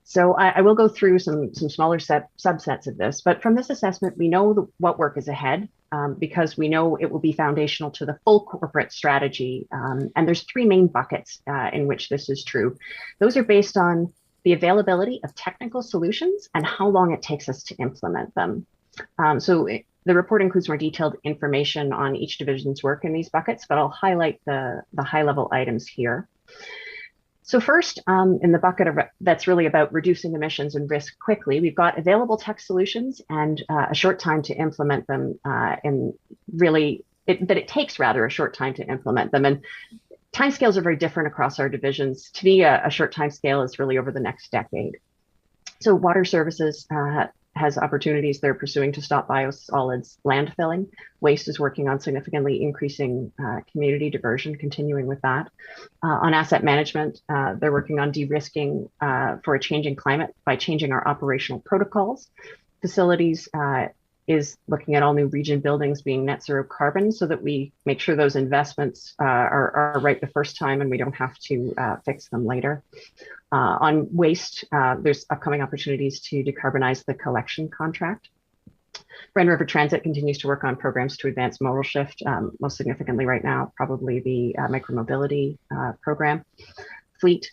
So I will go through some smaller subsets of this, but from this assessment, we know what work is ahead because we know it will be foundational to the full corporate strategy. And there's three main buckets in which this is true. Those are based on the availability of technical solutions and how long it takes us to implement them. The report includes more detailed information on each division's work in these buckets, but I'll highlight the high-level items here. So first, in the bucket that's really about reducing emissions and risk quickly, we've got available tech solutions and a short time to implement them, and really, it takes rather a short time to implement them. And timescales are very different across our divisions. To me, a short time scale is really over the next decade. So water services has opportunities they're pursuing to stop biosolids landfilling. Waste is working on significantly increasing community diversion, continuing with that. On asset management, they're working on de-risking for a changing climate by changing our operational protocols. Facilities is looking at all new region buildings being net zero carbon so that we make sure those investments are right the first time and we don't have to fix them later. On waste, there's upcoming opportunities to decarbonize the collection contract. Red River Transit continues to work on programs to advance modal shift, most significantly right now, probably the micromobility program. Fleet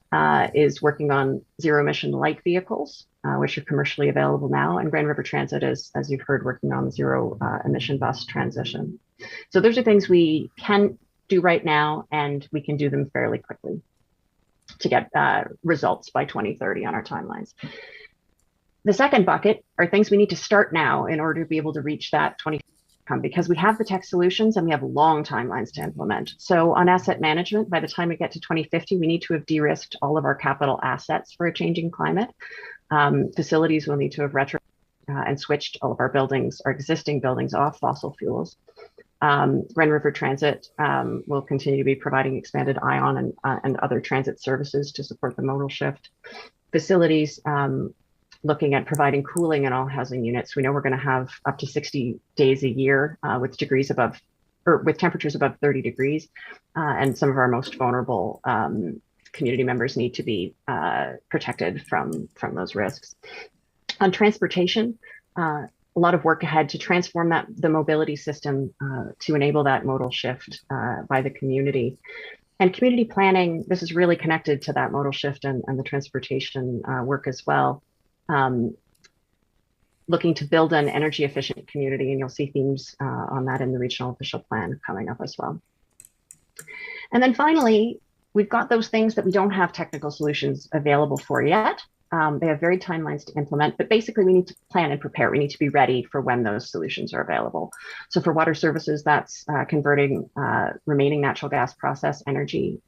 is working on zero emission light vehicles, which are commercially available now. And Grand River Transit is, as you've heard, working on zero emission bus transition. So those are things we can do right now, and we can do them fairly quickly to get results by 2030 on our timelines. The second bucket are things we need to start now in order to be able to reach that 20 because we have the tech solutions and we have long timelines to implement. So on asset management, by the time we get to 2050, we need to have de-risked all of our capital assets for a changing climate. Facilities will need to have retro and switched all of our buildings, our existing buildings, off fossil fuels. Grand River Transit will continue to be providing expanded ION and other transit services to support the modal shift. Facilities, looking at providing cooling in all housing units. We know we're going to have up to 60 days a year with temperatures above 30 degrees. And some of our most vulnerable community members need to be protected from those risks. On transportation, a lot of work ahead to transform the mobility system to enable that modal shift by the community. And community planning, this is really connected to that modal shift and the transportation work as well. Looking to build an energy efficient community, and you'll see themes on that in the regional official plan coming up as well. And then finally, we've got those things that we don't have technical solutions available for yet. They have very timelines to implement, but basically we need to plan and prepare. We need to be ready for when those solutions are available. So for water services, that's converting remaining natural gas process energy,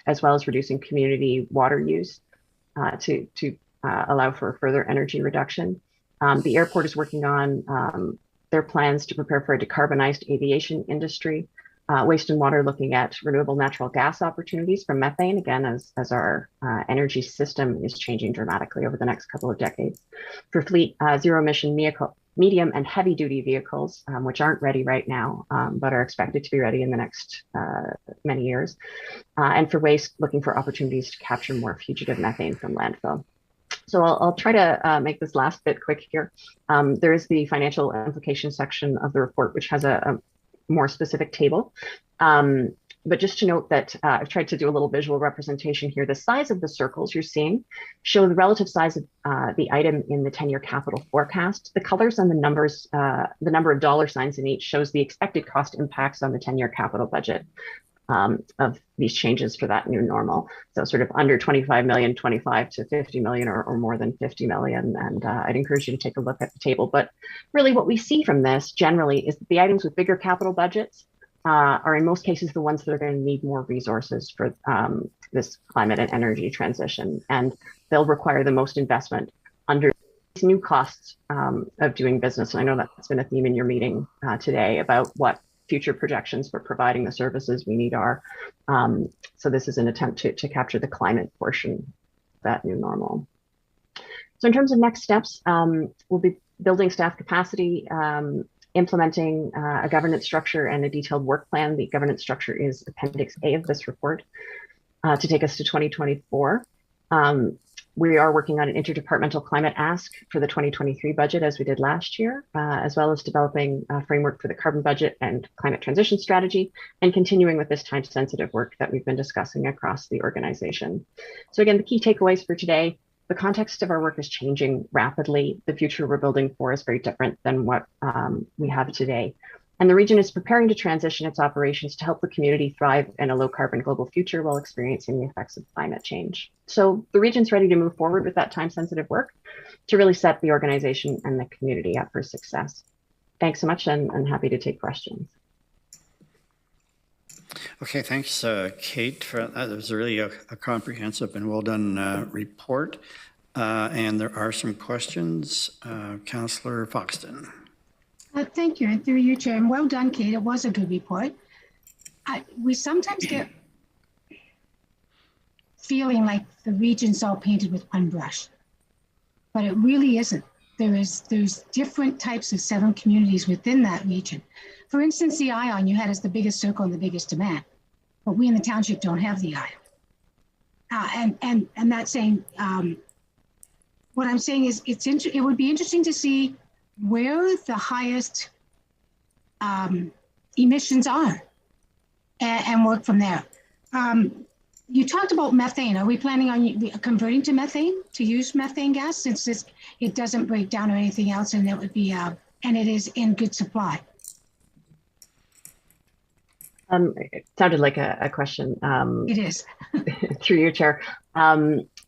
as well as reducing community water use to allow for further energy reduction. The airport is working on their plans to prepare for a decarbonized aviation industry. Waste and water looking at renewable natural gas opportunities from methane, again, as our energy system is changing dramatically over the next couple of decades. For fleet, zero emission medium and heavy duty vehicles, which aren't ready right now, but are expected to be ready in the next many years. And for waste, looking for opportunities to capture more fugitive methane from landfill. So I'll try to make this last bit quick here. There is the financial implications section of the report, which has a more specific table. But just to note that I've tried to do a little visual representation here. The size of the circles you're seeing show the relative size of the item in the 10-year capital forecast. The colors and the numbers, the number of dollar signs in each shows the expected cost impacts on the 10-year capital budget of these changes for that new normal. So sort of under 25 million, 25 to 50 million, or more than 50 million. And I'd encourage you to take a look at the table. But really what we see from this generally is that the items with bigger capital budgets are in most cases the ones that are going to need more resources for this climate and energy transition. And they'll require the most investment under these new costs of doing business. And I know that's been a theme in your meeting today about what future projections for providing the services we need are. So this is an attempt to capture the climate portion of that new normal. So in terms of next steps, we'll be building staff capacity, implementing a governance structure and a detailed work plan. The governance structure is Appendix A of this report to take us to 2024. We are working on an interdepartmental climate ask for the 2023 budget, as we did last year, as well as developing a framework for the carbon budget and climate transition strategy, and continuing with this time-sensitive work that we've been discussing across the organization. So again, the key takeaways for today: the context of our work is changing rapidly. The future we're building for is very different than what we have today. And the region is preparing to transition its operations to help the community thrive in a low carbon global future while experiencing the effects of climate change. So the region's ready to move forward with that time sensitive work to really set the organization and the community up for success. Thanks so much, and I'm happy to take questions. Okay, thanks, Kate, for that. It was really a comprehensive and well done report. And there are some questions. Councillor Foxton. Thank you, and through you, Chair. And well done, Kate. It was a good report. We sometimes get feeling like the region's all painted with one brush, but it really isn't. There's different types of 7 communities within that region. For instance, the ION you had as the biggest circle and the biggest demand, but we in the township don't have the ION. And that's saying, what I'm saying is it would be interesting to see where the highest emissions are and work from there. you talked about methane. Are we planning on converting to methane, to use methane gas, since it doesn't break down or anything else, and it would be and it is in good supply? It sounded like a question. It is. Through your chair.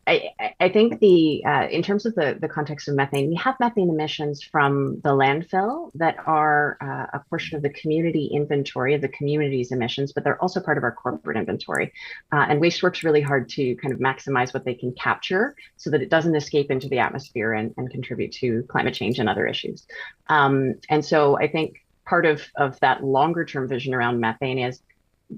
I think in terms of the context of methane, we have methane emissions from the landfill that are a portion of the community inventory of the community's emissions, but they're also part of our corporate inventory. And Waste works really hard to kind of maximize what they can capture so that it doesn't escape into the atmosphere and contribute to climate change and other issues. And so I think part of that longer term vision around methane is,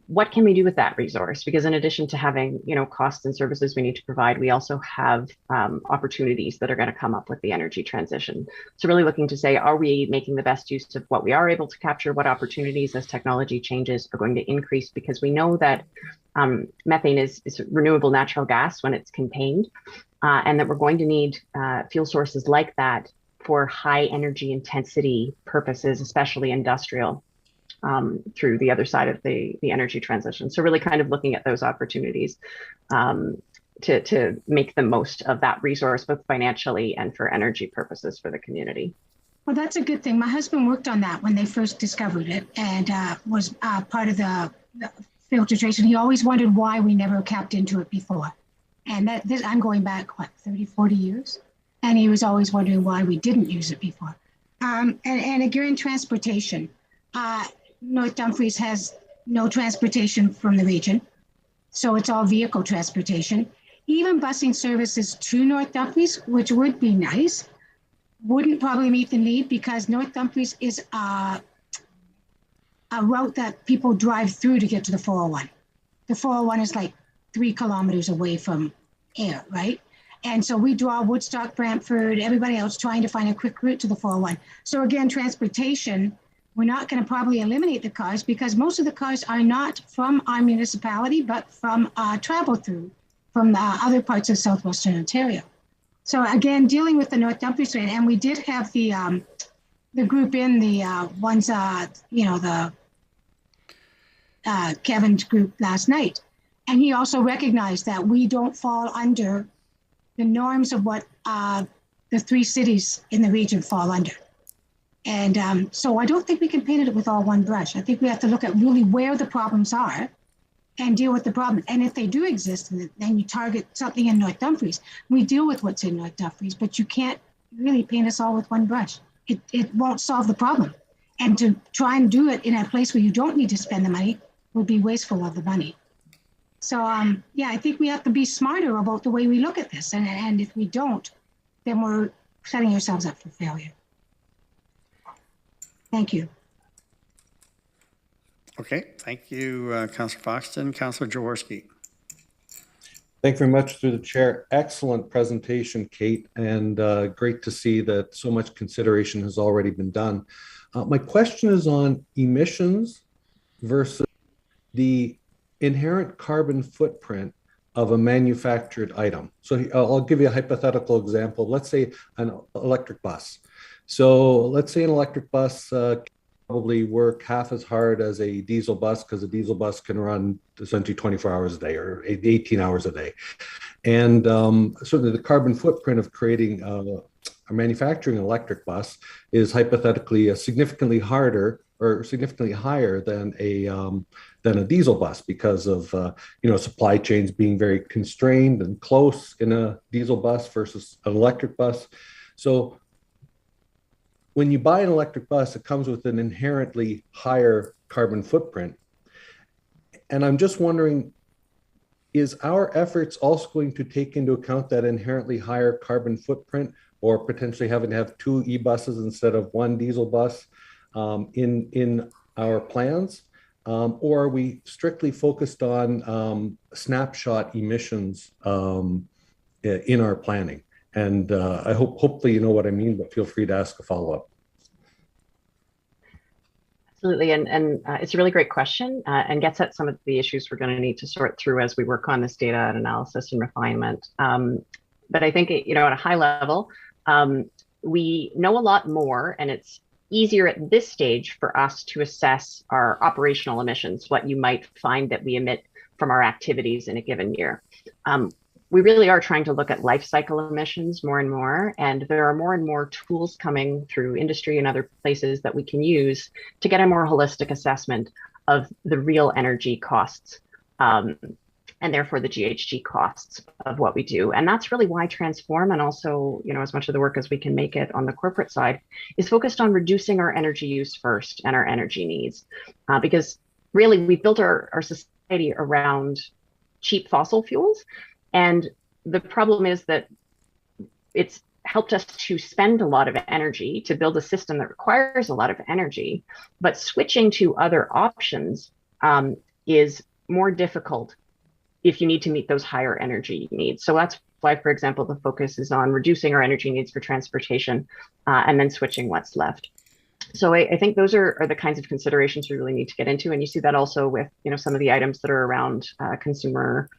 what can we do with that resource? Because in addition to having, costs and services we need to provide, we also have opportunities that are going to come up with the energy transition. So really looking to say, are we making the best use of what we are able to capture? What opportunities as technology changes are going to increase? Because we know that methane is renewable natural gas when it's contained, and that we're going to need fuel sources like that for high energy intensity purposes, especially industrial. Through the other side of the energy transition. So really kind of looking at those opportunities to make the most of that resource, both financially and for energy purposes for the community. Well, that's a good thing. My husband worked on that when they first discovered it, and was part of the filtration. He always wondered why we never tapped into it before. And I'm going back, 30, 40 years? And he was always wondering why we didn't use it before. And again, transportation. North Dumfries has no transportation from the region, so it's all vehicle transportation. Even busing services to North Dumfries, which would be nice, wouldn't probably meet the need, because North Dumfries is a route that people drive through to get to the 401. The 401 is like 3 kilometers away from here, right? And so we draw Woodstock, Brantford, everybody else trying to find a quick route to the 401. So again, transportation, we're not going to probably eliminate the cars, because most of the cars are not from our municipality, but from travel through from the other parts of southwestern Ontario. So again, dealing with the North Dumfries, and we did have the group in the ones, Kevin's group last night, and he also recognized that we don't fall under the norms of what the 3 cities in the region fall under. And so I don't think we can paint it with all one brush. I think we have to look at really where the problems are and deal with the problem. And if they do exist, then you target something in North Dumfries. We deal with what's in North Dumfries, but you can't really paint us all with one brush. It won't solve the problem. And to try and do it in a place where you don't need to spend the money would be wasteful of the money. So yeah, I think we have to be smarter about the way we look at this. And if we don't, then we're setting ourselves up for failure. Thank you. Okay, thank you, Councillor Foxton. Councillor Jaworski. Thank you very much, through the chair. Excellent presentation, Kate, and great to see that so much consideration has already been done. My question is on emissions versus the inherent carbon footprint of a manufactured item. So I'll give you a hypothetical example. Let's say an electric bus. So let's say an electric bus probably work half as hard as a diesel bus, because a diesel bus can run essentially 24 hours a day or 18 hours a day. And certainly the carbon footprint of creating a manufacturing electric bus is hypothetically significantly harder or significantly higher than a diesel bus, because of supply chains being very constrained and close in a diesel bus versus an electric bus. So when you buy an electric bus, it comes with an inherently higher carbon footprint. And I'm just wondering, is our efforts also going to take into account that inherently higher carbon footprint, or potentially having to have 2 e-buses instead of 1 diesel bus in our plans? Or are we strictly focused on snapshot emissions in our planning? And I hopefully you know what I mean, but feel free to ask a follow-up. Absolutely, and it's a really great question, and gets at some of the issues we're going to need to sort through as we work on this data and analysis and refinement. But I think, at a high level, we know a lot more, and it's easier at this stage for us to assess our operational emissions, what you might find that we emit from our activities in a given year. We really are trying to look at life cycle emissions more and more, and there are more and more tools coming through industry and other places that we can use to get a more holistic assessment of the real energy costs, and therefore the GHG costs of what we do. And that's really why Transform, and also, you know, as much of the work as we can make it on the corporate side, is focused on reducing our energy use first and our energy needs. Because really, we've built our society around cheap fossil fuels. And the problem is that it's helped us to spend a lot of energy to build a system that requires a lot of energy, but switching to other options is more difficult if you need to meet those higher energy needs. So that's why, for example, the focus is on reducing our energy needs for transportation and then switching what's left. So I think those are the kinds of considerations we really need to get into. And you see that also with, you know, some of the items that are around consumer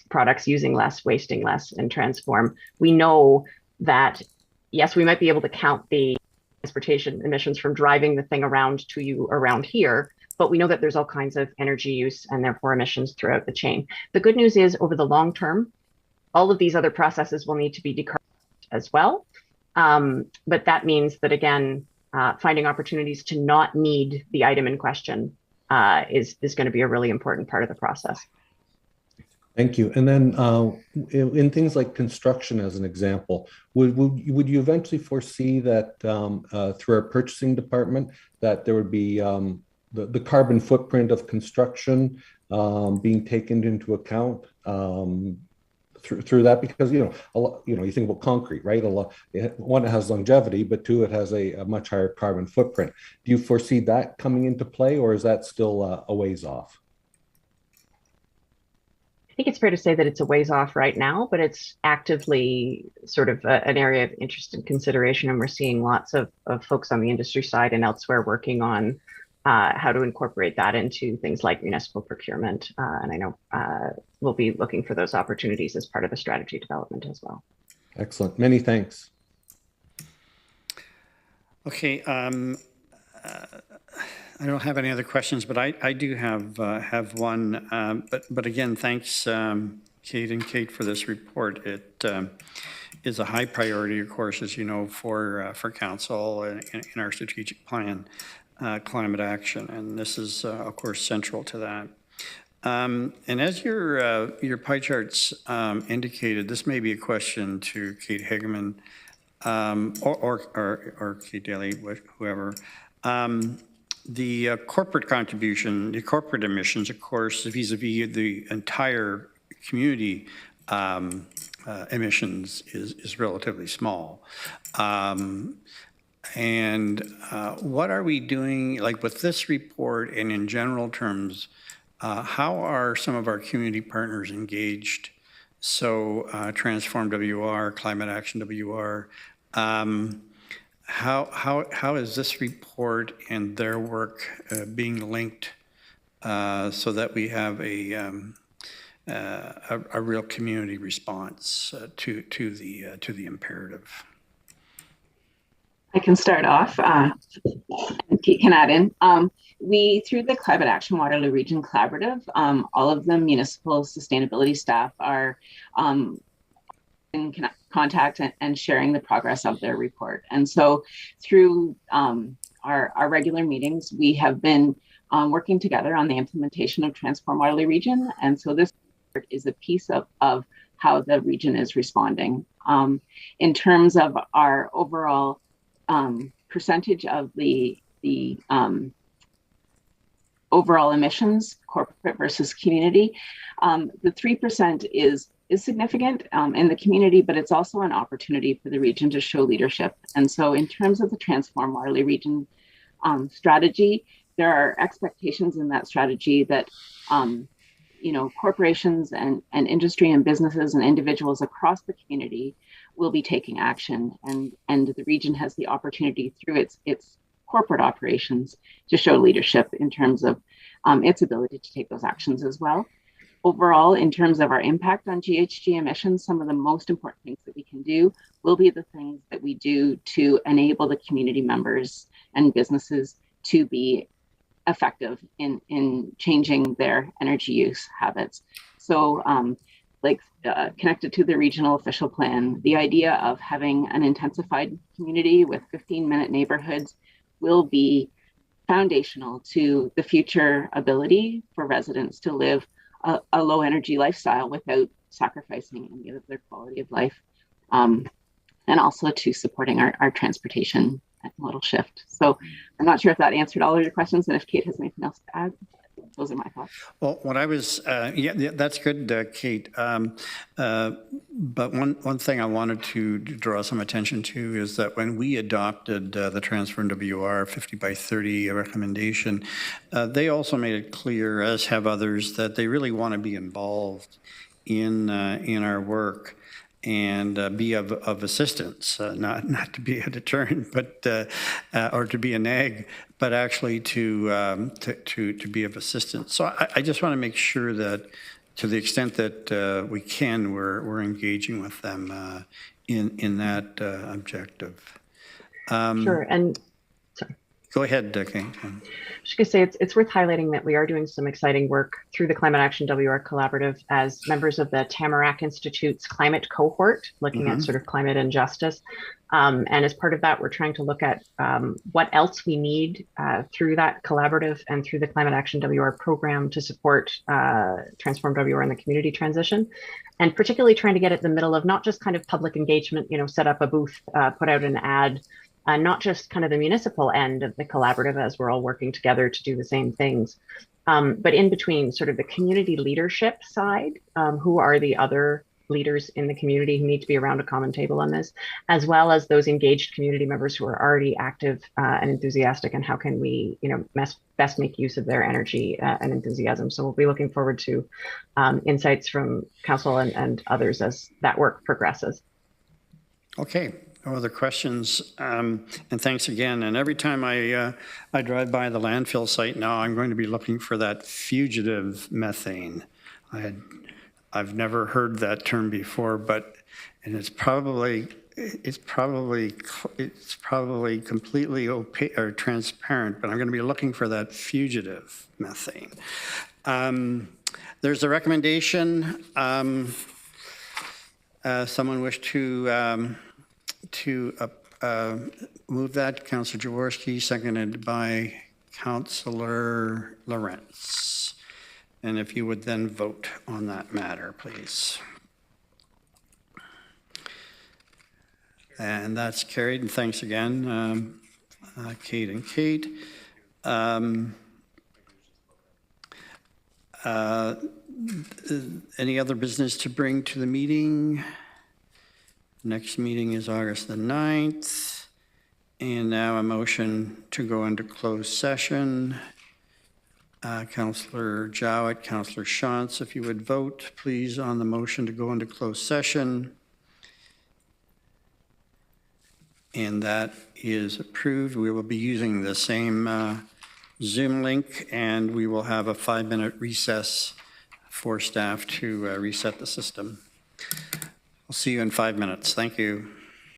products using less, wasting less, and Transform. We know that, yes, we might be able to count the transportation emissions from driving the thing around to you around here, but we know that there's all kinds of energy use and therefore emissions throughout the chain. The good news is, over the long term, all of these other processes will need to be decarbonized as well. But that means that, again, finding opportunities to not need the item in question is going to be a really important part of the process. Thank you. And then in things like construction, as an example, would you eventually foresee that through our purchasing department that there would be the carbon footprint of construction being taken into account through that? Because you think about concrete, right? One, it has longevity, but two, it has a much higher carbon footprint. Do you foresee that coming into play, or is that still a ways off? I think it's fair to say that it's a ways off right now, but it's actively sort of an area of interest and consideration. And we're seeing lots of folks on the industry side and elsewhere working on how to incorporate that into things like municipal procurement. And I know we'll be looking for those opportunities as part of the strategy development as well. Excellent. Many thanks. Okay. I don't have any other questions, but I do have one. But again, thanks, Kate and Kate, for this report. It is a high priority, of course, as you know, for council in our strategic plan, climate action, and this is, of course, central to that. And as your pie charts indicated, this may be a question to Kate Hagerman or Kate Daly, whoever. The corporate contribution, the corporate emissions, of course, vis-a-vis the entire community emissions is relatively small. And what are we doing, like with this report and in general terms, how are some of our community partners engaged? So Transform WR, Climate Action WR, how is this report and their work being linked so that we have a real community response to the imperative? I can start off. Pete can add in. We, through the Climate Action Waterloo Region Collaborative, all of the municipal sustainability staff are in contact and sharing the progress of their report. And so through our regular meetings, we have been working together on the implementation of Transform Waterloo Region. And so this report is a piece of how the region is responding. In terms of our overall percentage of the overall emissions, corporate versus community, the 3% is significant in the community, but it's also an opportunity for the region to show leadership. And so in terms of the Transform Waterloo Region strategy, there are expectations in that strategy that corporations and industry and businesses and individuals across the community will be taking action, and the region has the opportunity through its corporate operations to show leadership in terms of its ability to take those actions as well. Overall, in terms of our impact on GHG emissions, some of the most important things that we can do will be the things that we do to enable the community members and businesses to be effective in changing their energy use habits. So connected to the regional official plan, the idea of having an intensified community with 15-minute neighborhoods will be foundational to the future ability for residents to live a low energy lifestyle without sacrificing any of their quality of life, and also to supporting our transportation modal shift. So I'm not sure if that answered all of your questions, and if Kate has anything else to add. Those are my thoughts. Well, what I was, yeah, that's good, Kate. But one thing I wanted to draw some attention to is that when we adopted the Transform WR 50 by 30 recommendation, they also made it clear, as have others, that they really want to be involved in our work and be of assistance, not to be a deterrent, but or to be a nag, but actually to be of assistance. So I just want to make sure that, to the extent that we can, we're engaging with them in that objective. Sure, and sorry. Go ahead, Kate. I was just going to say it's worth highlighting that we are doing some exciting work through the Climate Action WR Collaborative as members of the Tamarack Institute's climate cohort, looking at sort of climate injustice. And as part of that, we're trying to look at what else we need through that collaborative and through the Climate Action WR program to support Transform WR and the community transition. And particularly trying to get at the middle of not just kind of public engagement, set up a booth, put out an ad, not just kind of the municipal end of the collaborative as we're all working together to do the same things, but in between sort of the community leadership side, who are the other leaders in the community who need to be around a common table on this, as well as those engaged community members who are already active and enthusiastic, and how can we, best make use of their energy and enthusiasm. So we'll be looking forward to insights from council and others as that work progresses. Okay. No other questions, and thanks again. And every time I drive by the landfill site now, I'm going to be looking for that fugitive methane. I've never heard that term before, and it's probably completely opaque or transparent. But I'm going to be looking for that fugitive methane. There's a recommendation. Someone wish to move that. Councillor Jaworski, seconded by Councillor Lawrence. And if you would then vote on that matter, please. And that's carried, and thanks again, Kate and Kate. Any other business to bring to the meeting? Next meeting is August the 9th. And now a motion to go into closed session. Councillor Jowett, Councillor Shantz, if you would vote, please, on the motion to go into closed session. And that is approved. We will be using the same Zoom link, and we will have a 5-minute recess for staff to reset the system. I'll see you in 5 minutes. Thank you.